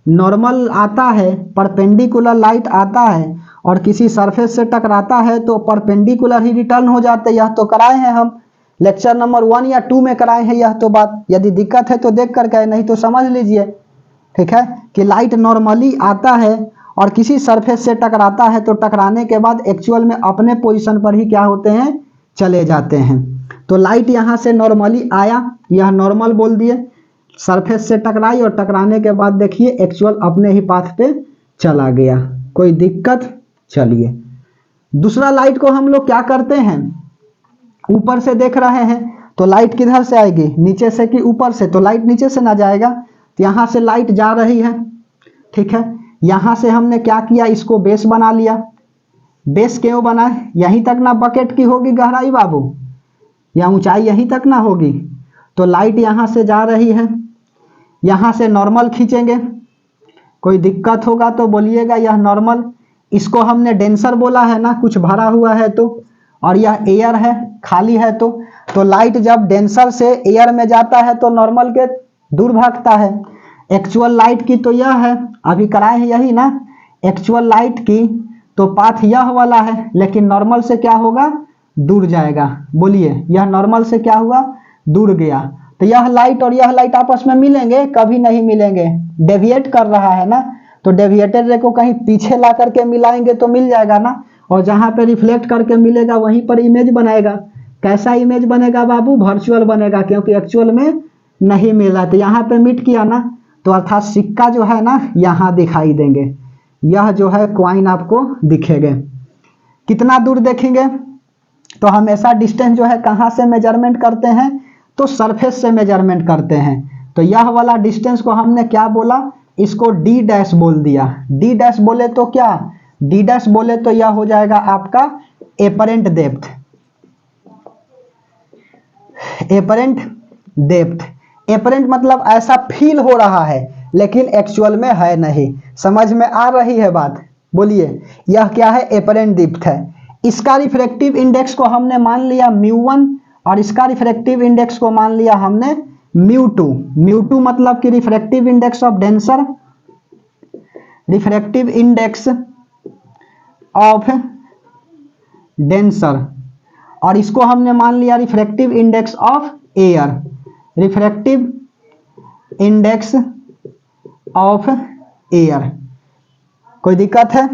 नॉर्मल आता है, परपेंडिकुलर लाइट आता है और किसी सरफेस से टकराता है तो परपेंडिकुलर ही रिटर्न हो जाते हैं। यह तो कराए हैं हम लेक्चर नंबर 1 या 2 में कराए हैं यह तो बात। यदि दिक्कत है तो देख करके, नहीं तो समझ लीजिए, ठीक है, कि लाइट नॉर्मली आता है और किसी सरफेस से टकराता है, तो टकराने के बाद एक्चुअल में अपने पोजीशन पर ही क्या होते हैं, चले जाते हैं। तो लाइट यहां से नॉर्मली आया, यह नॉर्मल बोल दिए, सरफेस से टकराई और टकराने के बाद देखिए एक्चुअल अपने ही पाथ पे चला गया। कोई दिक्कत, चलिए दूसरा लाइट को हम लोग क्या करते हैं, ऊपर से देख रहे हैं तो लाइट किधर से आएगी, नीचे से कि ऊपर से, तो लाइट नीचे से ना जाएगा, तो यहां से लाइट जा रही है, ठीक है। यहां से हमने क्या किया, इसको बेस बना लिया। बेस क्यों बनाए, यहीं तक ना बकेट की होगी गहराई बाबू, या ऊंचाई यहीं तक ना होगी, तो लाइट यहां से जा रही है, यहां से नॉर्मल खींचेंगे। कोई दिक्कत होगा तो बोलिएगा, यह नॉर्मल, इसको हमने डेंसर बोला है ना, कुछ भरा हुआ है तो, और यह एयर है, खाली है तो लाइट जब डेंसर से एयर में जाता है तो नॉर्मल के दूर भागता है। एक्चुअल लाइट की तो यह है, अभी कराए हैं यही ना, एक्चुअल लाइट की तो पाथ यह वाला है, लेकिन नॉर्मल से क्या होगा, दूर जाएगा। बोलिए, यह नॉर्मल से क्या हुआ, दूर गया। तो यह लाइट और यह लाइट आपस में मिलेंगे, कभी नहीं मिलेंगे, डेविएट कर रहा है ना, तो डेविएटेड रे को कहीं पीछे ला करके मिलाएंगे तो मिल जाएगा ना, और जहां पे रिफ्लेक्ट करके मिलेगा वहीं पर इमेज बनेगा। कैसा इमेज बनेगा बाबू, वर्चुअल बनेगा, क्योंकि एक्चुअल में नहीं मिला। तो यहाँ पे मिट किया ना, तो अर्थात सिक्का जो है ना यहाँ दिखाई देंगे, यह जो है क्वाइन आपको दिखेंगे। कितना दूर देखेंगे, तो हमेशा डिस्टेंस जो है कहाँ से मेजरमेंट करते हैं, तो सरफेस से मेजरमेंट करते हैं। तो तो यह वाला डिस्टेंस को हमने क्या बोला, इसको डी डैश बोल दिया। डी डैश बोले तो क्या, डी डैश बोले तो यह हो जाएगा आपका apparent depth. Apparent depth, apparent मतलब ऐसा फील हो रहा है लेकिन एक्चुअल में है नहीं। समझ में आ रही है बात, बोलिए। यह क्या है, एपरेंट डेप्थ है। इसका रिफ्रैक्टिव इंडेक्स को हमने मान लिया μ1 और इसका रिफ्रैक्टिव इंडेक्स को मान लिया हमने μ2। μ2 मतलब कि refractive index of denser, refractive index of denser, और इसको हमने मान लिया refractive index of air, refractive index of air. कोई दिक्कत है?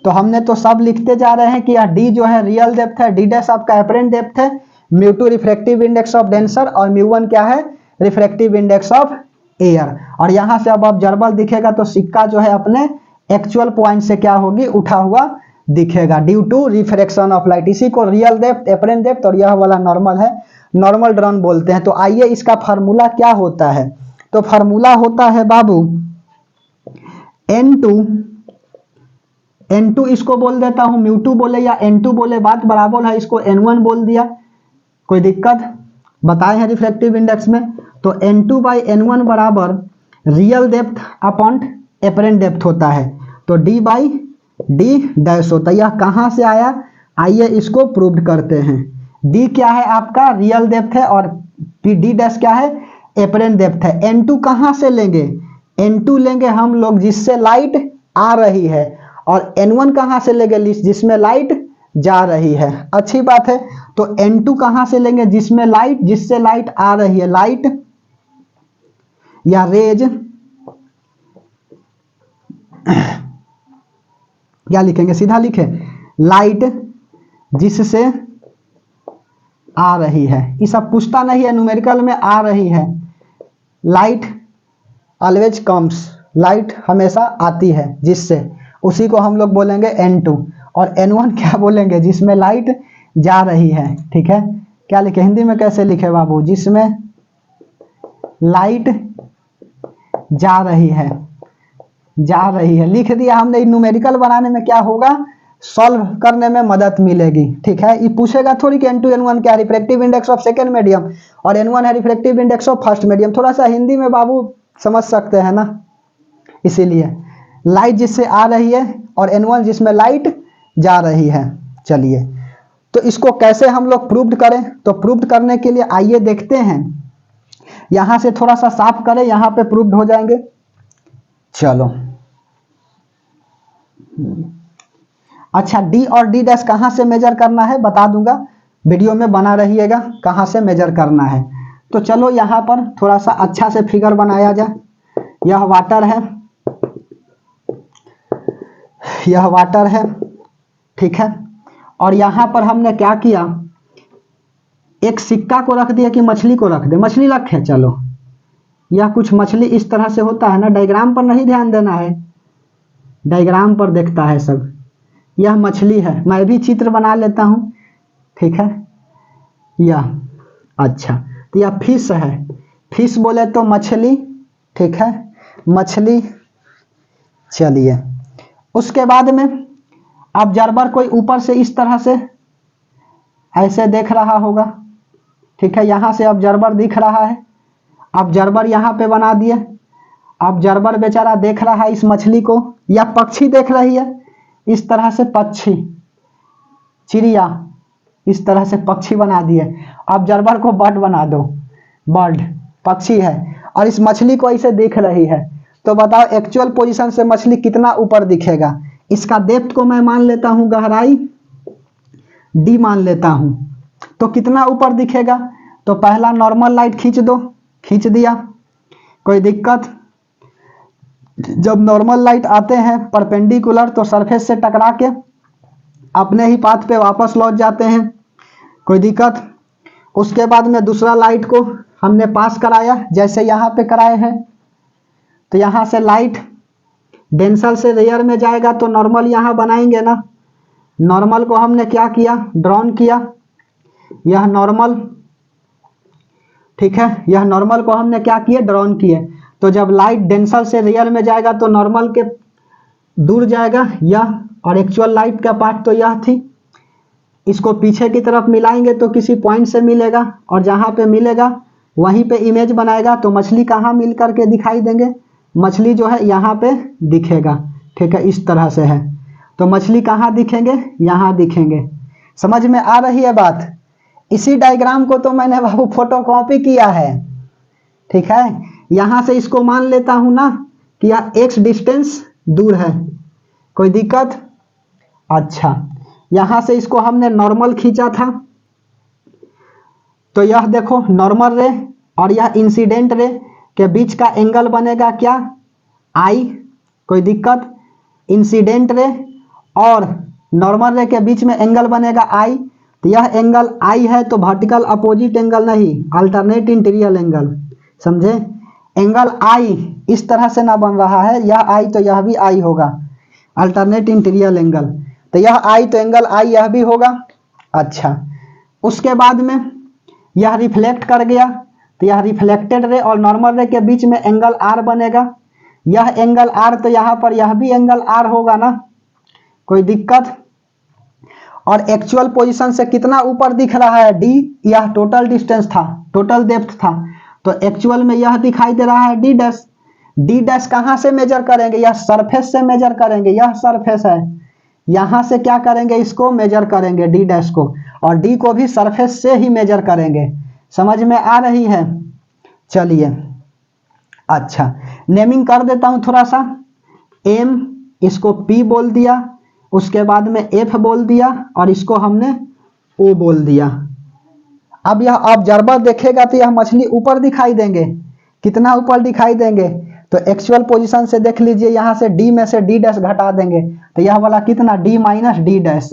तो हमने तो सब लिखते जा रहे हैं कि यह डी जो है रियल डेप्थ है, डी डैश आपका एपरेंट डेप्थ है, μ2 रिफ्रैक्टिव इंडेक्स ऑफ डेंसर और μ1 क्या है, रिफ्रैक्टिव इंडेक्स ऑफ एयर। और यहां से अब ऑब्जर्वर दिखेगा तो सिक्का जो है अपने एक्चुअल पॉइंट से क्या होगी, उठा हुआ दिखेगा due to refraction of light. इसी को रियल डेप्थ, एपरेंट डेप्थ और यह वाला नॉर्मल है, नॉर्मल ड्रॉन बोलते हैं। तो आइए इसका फार्मूला क्या होता है। तो फार्मूला होता है बाबू N2 इसको बोल देता हूं, μ2 बोले या N2 बोले बात बराबर है, इसको N1 बोल दिया। कोई दिक्कत? बताए हैं रिफ्रैक्टिव इंडेक्स में। तो N2 बाई N1 बराबर real depth upon apparent depth होता है, तो D बाई D डैश होता है। यह कहां से आया, आइए इसको प्रूव करते हैं। D क्या है आपका, रियल डेप्थ है, और D डैश क्या है, एपरेंट डेप्थ है। N2 कहां से लेंगे, N2 लेंगे हम लोग जिससे लाइट आ रही है, और N1 कहां से लेंगे, जिसमें लाइट जा रही है। अच्छी बात है। तो N2 कहां से लेंगे, जिसमें लाइट, जिससे लाइट आ रही है, लाइट या रेज, क्या लिखेंगे, सीधा लिखे, लाइट जिससे आ रही है। ये सब पूछता नहीं है, न्यूमेरिकल में आ रही है। लाइट ऑलवेज कम्स, लाइट हमेशा आती है जिससे, उसी को हम लोग बोलेंगे N2। और N1 क्या बोलेंगे, जिसमें लाइट जा रही है। ठीक है, क्या लिखे, हिंदी में कैसे लिखे बाबू, जिसमें लाइट जा रही है, जा रही है, लिख दिया हमने। न्यूमेरिकल बनाने में क्या होगा, सॉल्व करने में मदद मिलेगी। ठीक है, ये पूछेगा थोड़ी कि N2 N1 क्या, refractive index of second medium और N1 है refractive index of first medium. थोड़ा सा हिंदी में बाबू समझ सकते हैं ना, इसीलिए लाइट जिससे आ रही है और N1 जिसमें लाइट जा रही है। चलिए, तो इसको कैसे हम लोग प्रूव करें, तो प्रूव करने के लिए आइए देखते हैं। यहां से थोड़ा सा साफ करें, यहां पे प्रूव हो जाएंगे। चलो, अच्छा, डी और डी डैश कहां से मेजर करना है बता दूंगा, वीडियो में बना रहिएगा कहां से मेजर करना है। तो चलो यहां पर थोड़ा सा अच्छा से फिगर बनाया जाए। यह वाटर है, यह वाटर है, ठीक है। और यहां पर हमने क्या किया, एक सिक्का को रख दिया कि मछली को रख दे, मछली रखे। चलो, यह कुछ मछली इस तरह से होता है ना, डायग्राम पर नहीं ध्यान देना है, डायग्राम पर देखता है सब। यह मछली है, मैं भी चित्र बना लेता हूं, ठीक है। यह अच्छा, तो यह फिश है, फिश बोले तो मछली, ठीक है, मछली। चलिए, उसके बाद में ऑब्जर्वर कोई ऊपर से इस तरह से ऐसे देख रहा होगा, ठीक है। यहां से ऑब्जर्वर दिख रहा है, ऑब्जर्वर यहां पे बना दिए। ऑब्जर्वर बेचारा देख रहा है इस मछली को, या पक्षी देख रही है इस तरह से, पक्षी, चिड़िया, इस तरह से पक्षी बना दिए। ऑब्जर्वर को बर्ड बना दो, बर्ड पक्षी है, और इस मछली को ऐसे देख रही है। तो बताओ एक्चुअल पोजीशन से मछली कितना ऊपर दिखेगा। इसका डेप्थ को मैं मान लेता हूं, गहराई डी मान लेता हूं, तो कितना ऊपर दिखेगा। तो पहला नॉर्मल लाइट खींच दो, खींच दिया, कोई दिक्कत। जब नॉर्मल लाइट आते हैं परपेंडिकुलर, तो सरफेस से टकरा के अपने ही पाथ पे वापस लौट जाते हैं, कोई दिक्कत। उसके बाद में दूसरा लाइट को हमने पास कराया, जैसे यहाँ पे कराए हैं। तो यहाँ से लाइट डेंसर से रेयर में जाएगा, तो नॉर्मल यहाँ बनाएंगे ना। नॉर्मल को हमने क्या किया, ड्रॉन किया। यह नॉर्मल ठीक है, यह नॉर्मल को हमने क्या किए, ड्रॉन किए। तो जब लाइट डेंसर से रियल में जाएगा तो नॉर्मल के दूर जाएगा यह, और एक्चुअल लाइट का पार्ट तो यह थी। इसको पीछे की तरफ मिलाएंगे तो किसी पॉइंट से मिलेगा, और जहाँ पे मिलेगा वहीं पे इमेज बनाएगा। तो मछली कहाँ मिल करके दिखाई देंगे, मछली जो है यहाँ पे दिखेगा। ठीक है, इस तरह से है। तो मछली कहाँ दिखेंगे, यहाँ दिखेंगे। समझ में आ रही है बात। इसी डायग्राम को तो मैंने बाबू फोटो कॉपी किया है। ठीक है, यहाँ से इसको मान लेता हूँ ना कि यह x डिस्टेंस दूर है, कोई दिक्कत। अच्छा, यहाँ से इसको हमने नॉर्मल खींचा था, तो यह देखो नॉर्मल रे और यह इंसिडेंट रे के बीच का एंगल बनेगा क्या, आई, कोई दिक्कत। इंसिडेंट रे और नॉर्मल रे के बीच में एंगल बनेगा आई, तो यह एंगल आई है, तो वर्टिकल अपोजिट एंगल नहीं, अल्टरनेट इंटीरियर एंगल, समझे। एंगल आई इस तरह से ना बन रहा है, यह आई तो यह भी आई होगा, अल्टरनेट इंटीरियर एंगल। तो यह आई तो एंगल आई यह भी होगा। अच्छा, उसके बाद में यह रिफ्लेक्ट कर गया, तो यह रिफ्लेक्टेड रे और नॉर्मल रे के बीच में एंगल आर बनेगा। यह एंगल आर, तो यहाँ पर यह भी एंगल आर होगा ना, कोई दिक्कत। और एक्चुअल पोजीशन से कितना ऊपर दिख रहा है, डी, यह टोटल डिस्टेंस था, टोटल डेप्थ था। तो एक्चुअल में यह दिखाई दे रहा है डी डैश। डी डैश कहाँ से मेजर करेंगे, यह सरफेस से मेजर करेंगे, यह सरफेस है, यहाँ से क्या करेंगे, इसको मेजर करेंगे डी डैश को, और डी को भी सरफेस से ही मेजर करेंगे। समझ में आ रही है। चलिए, अच्छा नेमिंग कर देता हूं थोड़ा सा। एम, इसको पी बोल दिया, उसके बाद में एफ बोल दिया, और इसको हमने ओ बोल दिया। अब यह ऑब्जर्वर देखेगा तो यह मछली ऊपर दिखाई देंगे, कितना ऊपर दिखाई देंगे, तो एक्चुअल पोजीशन से देख लीजिए, यहाँ से डी में से डी डैश घटा देंगे, तो यह वाला कितना, डी माइनस डी डैश।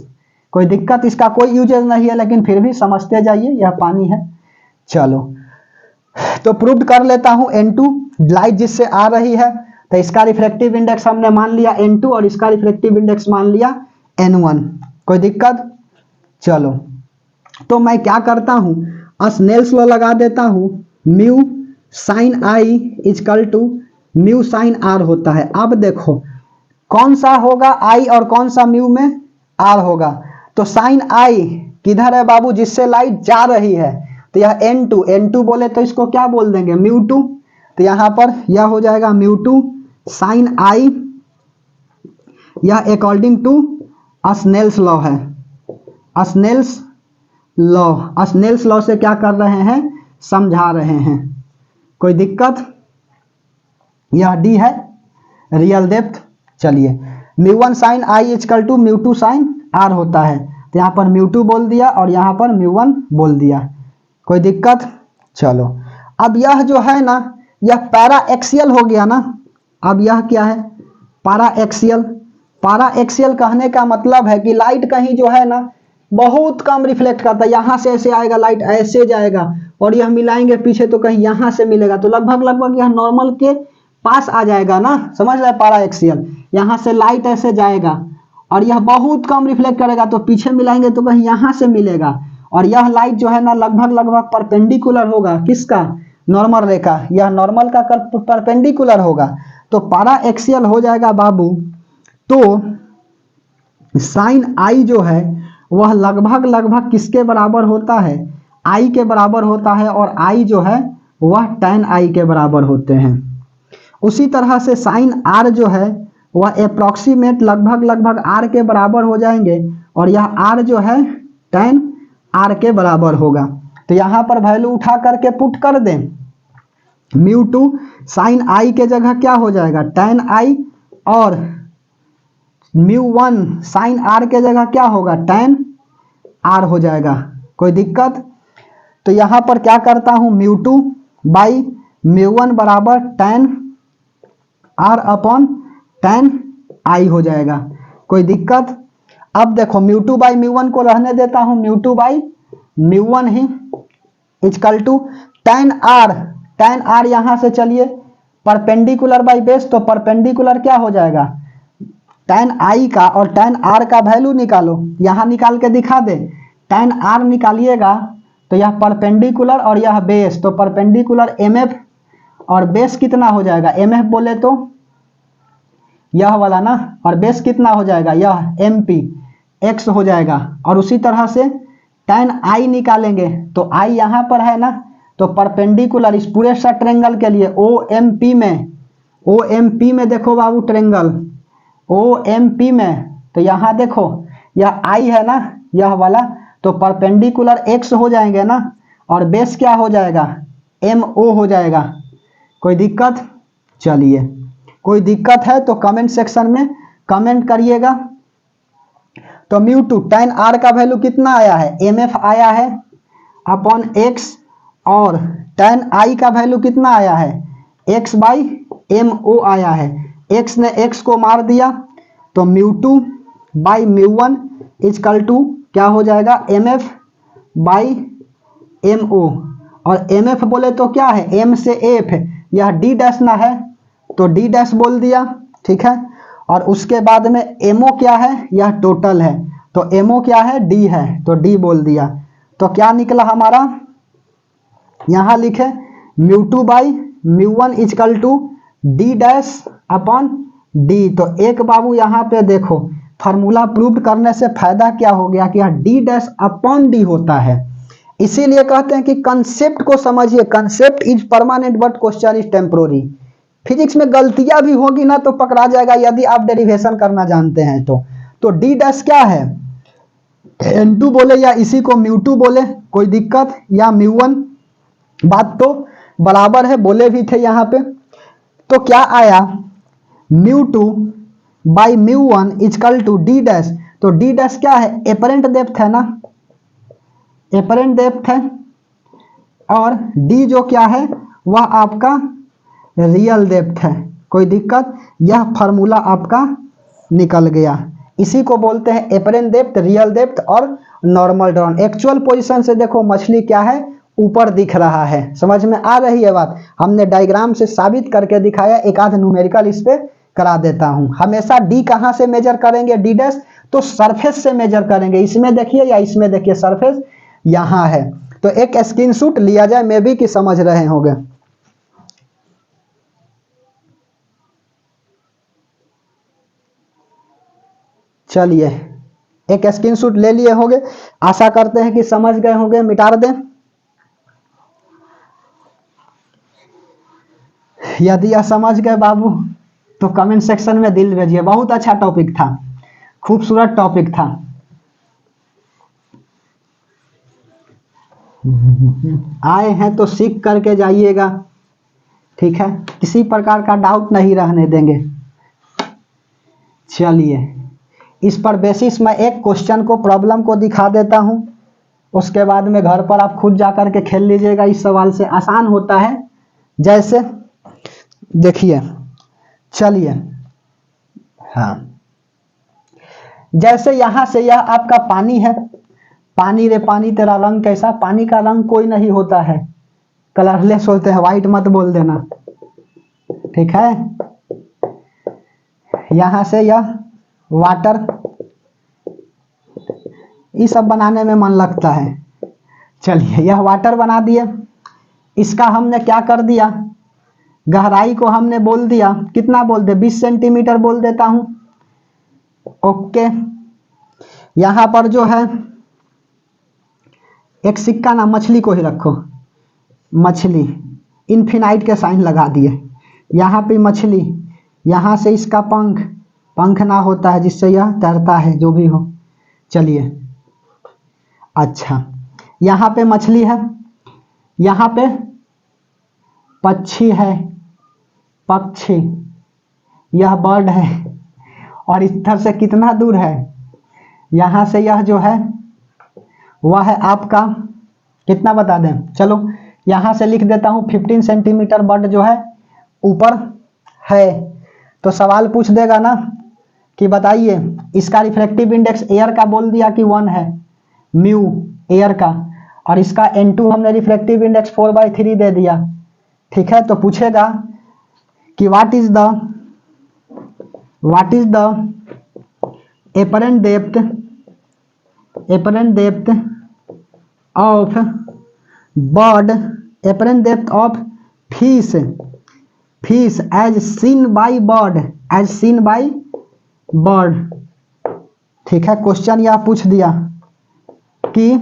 कोई दिक्कत, इसका कोई यूजेज नहीं है, लेकिन फिर भी समझते जाइए, यह पानी है। चलो, तो प्रूव कर लेता हूं। N2 लाइट जिससे आ रही है, तो इसका रिफ्लेक्टिव इंडेक्स हमने मान लिया N2 और इसका रिफ्लेक्टिव इंडेक्स मान लिया N1, कोई दिक्कत। चलो, तो मैं क्या करता हूं, स्नेल्स लॉ लगा देता हूं, mu sine I equal to mu sine R होता है। अब देखो कौन सा होगा आई और कौन सा म्यू में आर होगा। तो साइन आई किधर है बाबू, जिससे लाइट जा रही है, तो यह N2, N2 बोले तो इसको क्या बोल देंगे, म्यू टू। तो यहां पर यह हो जाएगा म्यू टू साइन आई, यह अकॉर्डिंग टू स्नेल्स लॉ है। स्नेल्स लॉ, स्नेल्स लॉ से क्या कर रहे हैं, समझा रहे हैं, कोई दिक्कत। यह डी है, रियल डेप्थ। चलिए, mu one sine I equal to mu two sine R होता है, तो यहाँ पर म्यू टू बोल दिया और यहाँ पर म्यू वन बोल दिया, कोई दिक्कत। चलो, अब यह जो है ना, यह पैरा एक्सियल हो गया ना। अब यह क्या है, पैरा एक्सियल। पैरा एक्सियल कहने का मतलब है कि लाइट कहीं जो है ना बहुत कम रिफ्लेक्ट करता है, यहाँ से ऐसे आएगा लाइट, ऐसे जाएगा, और यह मिलाएंगे पीछे तो कहीं यहाँ से मिलेगा, तो लगभग लगभग यह नॉर्मल के पास आ जाएगा ना, समझ रहे, पैरा एक्सियल। यहाँ से लाइट ऐसे जाएगा और यह बहुत कम रिफ्लेक्ट करेगा, तो पीछे मिलाएंगे तो कहीं यहाँ से मिलेगा, और यह लाइट जो है ना लगभग लगभग परपेंडिकुलर होगा, किसका, नॉर्मल रेखा, यह नॉर्मल का परपेंडिकुलर होगा, तो पैरा एक्सियल हो जाएगा बाबू। तो साइन आई जो है वह लगभग लगभग किसके बराबर होता है, आई के बराबर होता है, और आई जो है वह tan आई के बराबर होते हैं। उसी तरह से साइन आर जो है वह अप्रॉक्सीमेट लगभग लगभग आर के बराबर हो जाएंगे, और यह आर जो है tan आर के बराबर होगा। तो यहाँ पर वैल्यू उठा करके पुट कर दें, म्यू टू साइन आई के जगह क्या हो जाएगा, tan आई, और म्यू वन साइन आर के जगह क्या होगा, tan आर हो जाएगा, कोई दिक्कत। तो यहाँ पर क्या करता हूँ, mu two by mu one बराबर tan R upon tan I हो जाएगा, कोई दिक्कत। अब देखो mu two by mu one को रहने देता हूँ, mu two by mu one ही इजकल टू tan आर यहाँ से चलिए परपेंडिकुलर बाई बेस, तो परपेंडिकुलर क्या हो जाएगा, tan आई का और tan आर का वैल्यू निकालो, यहाँ निकाल के दिखा दे। tan आर निकालिएगा तो यह परपेंडिकुलर और यह बेस, तो परपेंडिकुलर MF और बेस कितना हो जाएगा, MF बोले तो यह वाला ना, और बेस कितना हो जाएगा, यह MP x हो जाएगा। और उसी तरह से tan I निकालेंगे, तो I यहाँ पर है ना, तो परपेंडिकुलर इस पूरे सा ट्रेंगल के लिए OMP में देखो बाबू ट्रेंगल OMP में, तो यहाँ देखो यह I है ना, यह वाला, तो परपेंडिकुलर x हो जाएंगे ना, और बेस क्या हो जाएगा, MO हो जाएगा। कोई दिक्कत? चलिए, कोई दिक्कत है तो कमेंट सेक्शन में कमेंट करिएगा। तो μ2 tan r का वैल्यू कितना आया है, MF आया है अपॉन x, और tan I का वैल्यू कितना आया है, x बाई MO आया है। x ने x को मार दिया, तो μ2 बाई μ1 इजकल टू क्या हो जाएगा, MF बाई MO, और MF बोले तो क्या है, M से F, यह D डैश ना है तो D डैश बोल दिया, ठीक है। और उसके बाद में MO क्या है, यह टोटल है, तो MO क्या है, D है, तो D बोल दिया। तो क्या निकला हमारा, यहाँ लिखे μ2 by μ1 equal to D dash upon D। तो एक बाबू यहाँ पे देखो, फार्मूला प्रूव करने से फायदा क्या हो गया कि यह D डैश अपॉन D होता है। इसीलिए कहते हैं कि कंसेप्ट को समझिए, concept is permanent but question is temporary. Physics में गलतियां भी होगी ना तो पकड़ा जाएगा, यदि आप डेरिवेशन करना जानते हैं तो D डैश क्या है, N2 बोले या इसी को μ2 बोले, कोई दिक्कत, या μ1, बात तो बराबर है, बोले भी थे यहाँ पे। तो क्या आया, μ2 by μ1 equal to D dash, तो D डैश क्या है, एपरेंट डेप्थ है ना, एपरेंट डेप्थ है, और D जो क्या है वह आपका रियल डेप्थ है। कोई दिक्कत, यह फार्मूला आपका निकल गया। इसी को बोलते हैं एपरेंट डेप्थ, रियल डेप्थ और नॉर्मल ड्रॉन। एक्चुअल पोजीशन से देखो मछली क्या है, ऊपर दिख रहा है, समझ में आ रही है बात। हमने डायग्राम से साबित करके दिखाया, एक आध न्यूमेरिकल इस पे करा देता हूं। हमेशा D कहां से मेजर करेंगे, D डैश, तो सरफेस से मेजर करेंगे। इसमें देखिए या इसमें देखिए, सरफेस यहां है, तो एक स्क्रीनशॉट लिया जाए, मे भी कि समझ रहे होंगे। चलिए, एक स्क्रीनशॉट ले लिए होंगे, आशा करते हैं कि समझ गए होंगे। मिटा दें, यदि यह समझ गए बाबू तो कमेंट सेक्शन में दिल भेजिए। बहुत अच्छा टॉपिक था, खूबसूरत टॉपिक था। आए हैं तो सीख करके जाइएगा, ठीक है, किसी प्रकार का डाउट नहीं रहने देंगे। चलिए, इस पर बेसिस मैं एक क्वेश्चन को, प्रॉब्लम को दिखा देता हूं, उसके बाद में घर पर आप खुद जाकर के खेल लीजिएगा। इस सवाल से आसान होता है, जैसे देखिए, चलिए, हाँ, जैसे यहां से यह आपका पानी है, पानी रे पानी तेरा रंग कैसा, पानी का रंग कोई नहीं होता है, कलरलेस होते हैं, व्हाइट मत बोल देना, ठीक है। यहां से यह वाटर, ये सब बनाने में मन लगता है। चलिए, यह वाटर बना दिए, इसका हमने क्या कर दिया, गहराई को हमने बोल दिया, कितना बोल दे, 20 सेंटीमीटर बोल देता हूं, ओके। यहां पर जो है एक सिक्का ना, मछली को ही रखो, मछली, इन्फिनाइट के साइन लगा दिए, यहाँ पे मछली, यहाँ से इसका पंख, पंख ना होता है जिससे यह तैरता है, जो भी हो। चलिए, अच्छा, यहाँ पे मछली है, यहाँ पे पक्षी है, पक्षी, यह बर्ड है, और इधर से कितना दूर है, यहाँ से यह जो है वह है आपका, कितना बता दें, चलो यहाँ से लिख देता हूँ 15 सेंटीमीटर बर्ड जो है ऊपर है। तो सवाल पूछ देगा ना कि बताइए इसका रिफ्रैक्टिव इंडेक्स एयर का बोल दिया कि 1 है, म्यू एयर का, और इसका N2 हमने रिफ्रैक्टिव इंडेक्स 4/3 दे दिया, ठीक है। तो पूछेगा कि what is the apparent depth of bird, apparent depth of fish as seen by bird, as seen by bird। ठीक है, क्वेश्चन यह पूछ दिया कि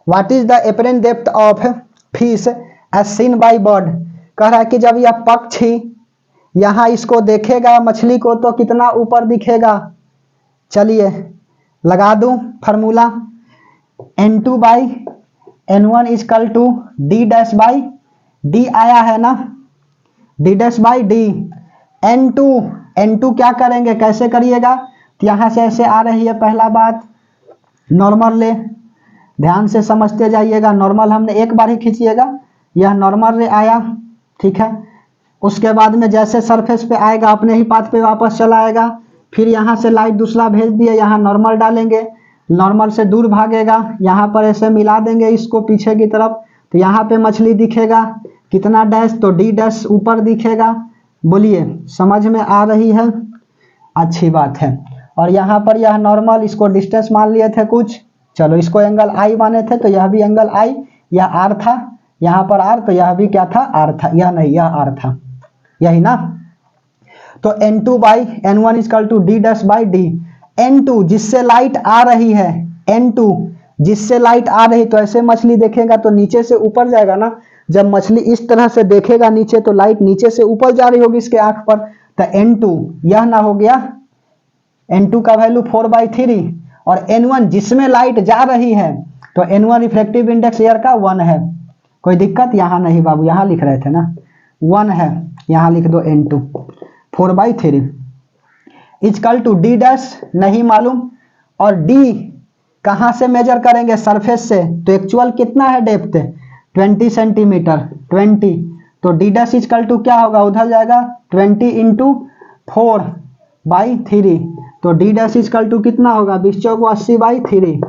what is the apparent depth of fish as seen by bird। कह रहा है कि जब यह पक्षी यहां इसको देखेगा मछली को तो कितना ऊपर दिखेगा। चलिए लगा दूं formula, n2 by n1 equal to D dash by D आया है ना, D dash by D. n2 क्या करेंगे, कैसे करिएगा, तो यहां से ऐसे आ रही है, पहला बात नॉर्मल ले, ध्यान से समझते जाइएगा। नॉर्मल हमने एक बार ही खींचिएगा, यह नॉर्मल रे आया, ठीक है। उसके बाद में जैसे सरफेस पे आएगा अपने ही पाथ पे वापस चला आएगा, फिर यहाँ से लाइट दूसरा भेज दिए, यहाँ नॉर्मल डालेंगे, नॉर्मल से दूर भागेगा, यहाँ पर ऐसे मिला देंगे इसको पीछे की तरफ, तो यहाँ पे मछली दिखेगा कितना डैश, तो डी डैश ऊपर दिखेगा। बोलिए समझ में आ रही है, अच्छी बात है। और यहाँ पर यह नॉर्मल, इसको डिस्टेंस मान लिए थे कुछ, चलो इसको एंगल आई माने थे, तो यह भी एंगल आई, यह आर था, यहाँ पर आर, तो यह भी क्या था, आर था, यह नहीं यह आर था, यही ना। तो n2 by n1 equal to D dash by D. n2 जिससे लाइट आ रही है, n2 जिससे लाइट आ रही, तो ऐसे मछली देखेगा तो नीचे से ऊपर जाएगा ना। जब मछली इस तरह से देखेगा नीचे, तो लाइट नीचे से ऊपर जा रही होगी इसके आंख पर, तो n2 यह ना हो गया, n2 का वैल्यू 4/3। और n1 जिसमें लाइट जा रही है, तो n1 रिफ्लेक्टिव इंडेक्स एयर का 1 है। कोई दिक्कत यहाँ नहीं बाबू, यहाँ लिख रहे थे ना 1 है, यहाँ लिख दो n2 4/3 is equal to D dash नहीं मालूम। और डी कहाँ से मेजर करेंगे, सरफेस से, तो एक्चुअल कितना है डेप्थ 20 सेंटीमीटर 20, तो डी डैश इजकल टू क्या होगा, उधर जाएगा 20 इंटू 4/3, तो डी डैश इजकल टू कितना होगा 20 चौक 80/3,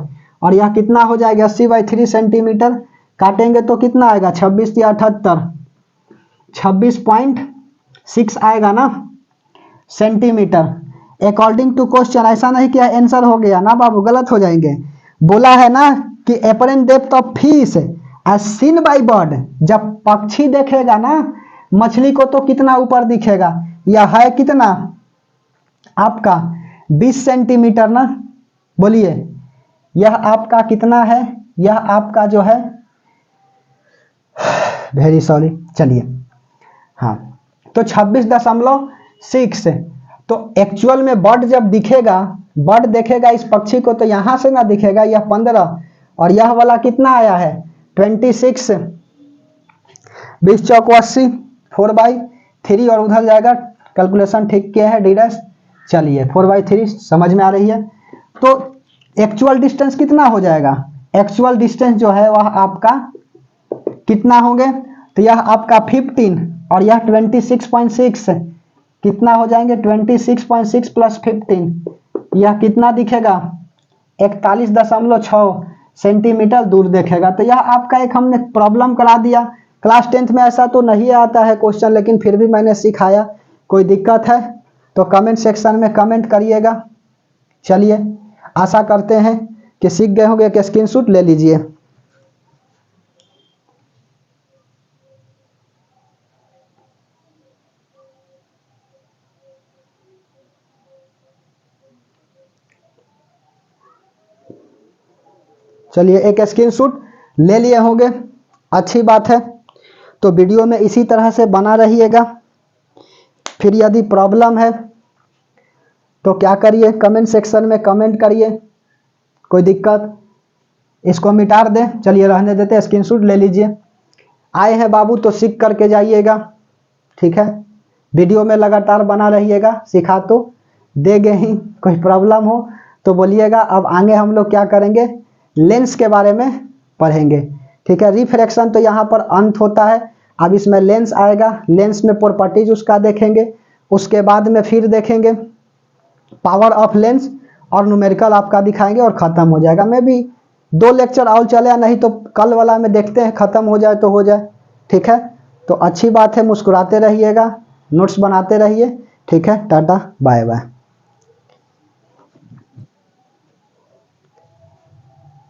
और यह कितना हो जाएगा 80/3 सेंटीमीटर, काटेंगे तो कितना आएगा 26 या 78, 26.6 आएगा ना सेंटीमीटर। अकॉर्डिंग टू क्वेश्चन, ऐसा नहीं कि आंसर हो गया ना बाबू, गलत हो जाएंगे। बोला है ना कि apparent depth of fish as seen by bird, जब पक्षी देखेगा ना मछली को तो कितना ऊपर दिखेगा, यह है कितना आपका 20 सेंटीमीटर ना। बोलिए यह आपका कितना है, यह आपका जो है, वेरी सॉरी, चलिए हाँ, तो 26.6। तो एक्चुअल में बर्ड जब दिखेगा, बर्ड देखेगा इस पक्षी को, तो यहां से ना दिखेगा, यह 15, और यह वाला कितना आया है 26, 20 चौक 80 4/3, और उधर जाएगा, कैलकुलेशन ठीक किया है डी डैश। चलिए 4/3 समझ में आ रही है। तो एक्चुअल डिस्टेंस कितना हो जाएगा, एक्चुअल डिस्टेंस जो है वह आपका कितना होंगे, तो यह आपका 15 और यह 26.6, कितना हो जाएंगे 26.6 प्लस 15, यह कितना दिखेगा 41.6 सेंटीमीटर दूर देखेगा। तो यह आपका एक हमने प्रॉब्लम करा दिया। क्लास 10th में ऐसा तो नहीं आता है क्वेश्चन, लेकिन फिर भी मैंने सिखाया। कोई दिक्कत है तो कमेंट सेक्शन में कमेंट करिएगा। चलिए आशा करते हैं कि सीख गए होंगे। कि स्क्रीनशॉट ले लीजिए। चलिए एक स्क्रीनशॉट ले लिए होंगे, अच्छी बात है। तो वीडियो में इसी तरह से बना रहिएगा। फिर यदि प्रॉब्लम है तो क्या करिए, कमेंट सेक्शन में कमेंट करिए। कोई दिक्कत, इसको मिटा दें, चलिए रहने देते हैं, स्क्रीनशॉट ले लीजिए। आए हैं बाबू तो सीख करके जाइएगा, ठीक है। वीडियो में लगातार बना रहिएगा, सिखा तो देंगे ही। कोई प्रॉब्लम हो तो बोलिएगा। अब आगे हम लोग क्या करेंगे, लेंस के बारे में पढ़ेंगे, ठीक है। रिफ्रैक्शन तो यहाँ पर अंत होता है, अब इसमें लेंस आएगा। लेंस में प्रॉपर्टीज उसका देखेंगे, उसके बाद में फिर देखेंगे पावर ऑफ लेंस और न्यूमेरिकल आपका दिखाएंगे और ख़त्म हो जाएगा। मैं भी 2 लेक्चर और चले, नहीं तो कल वाला में देखते हैं, ख़त्म हो जाए तो हो जाए, ठीक है। तो अच्छी बात है, मुस्कुराते रहिएगा, नोट्स बनाते रहिए, ठीक है। Tata bye bye.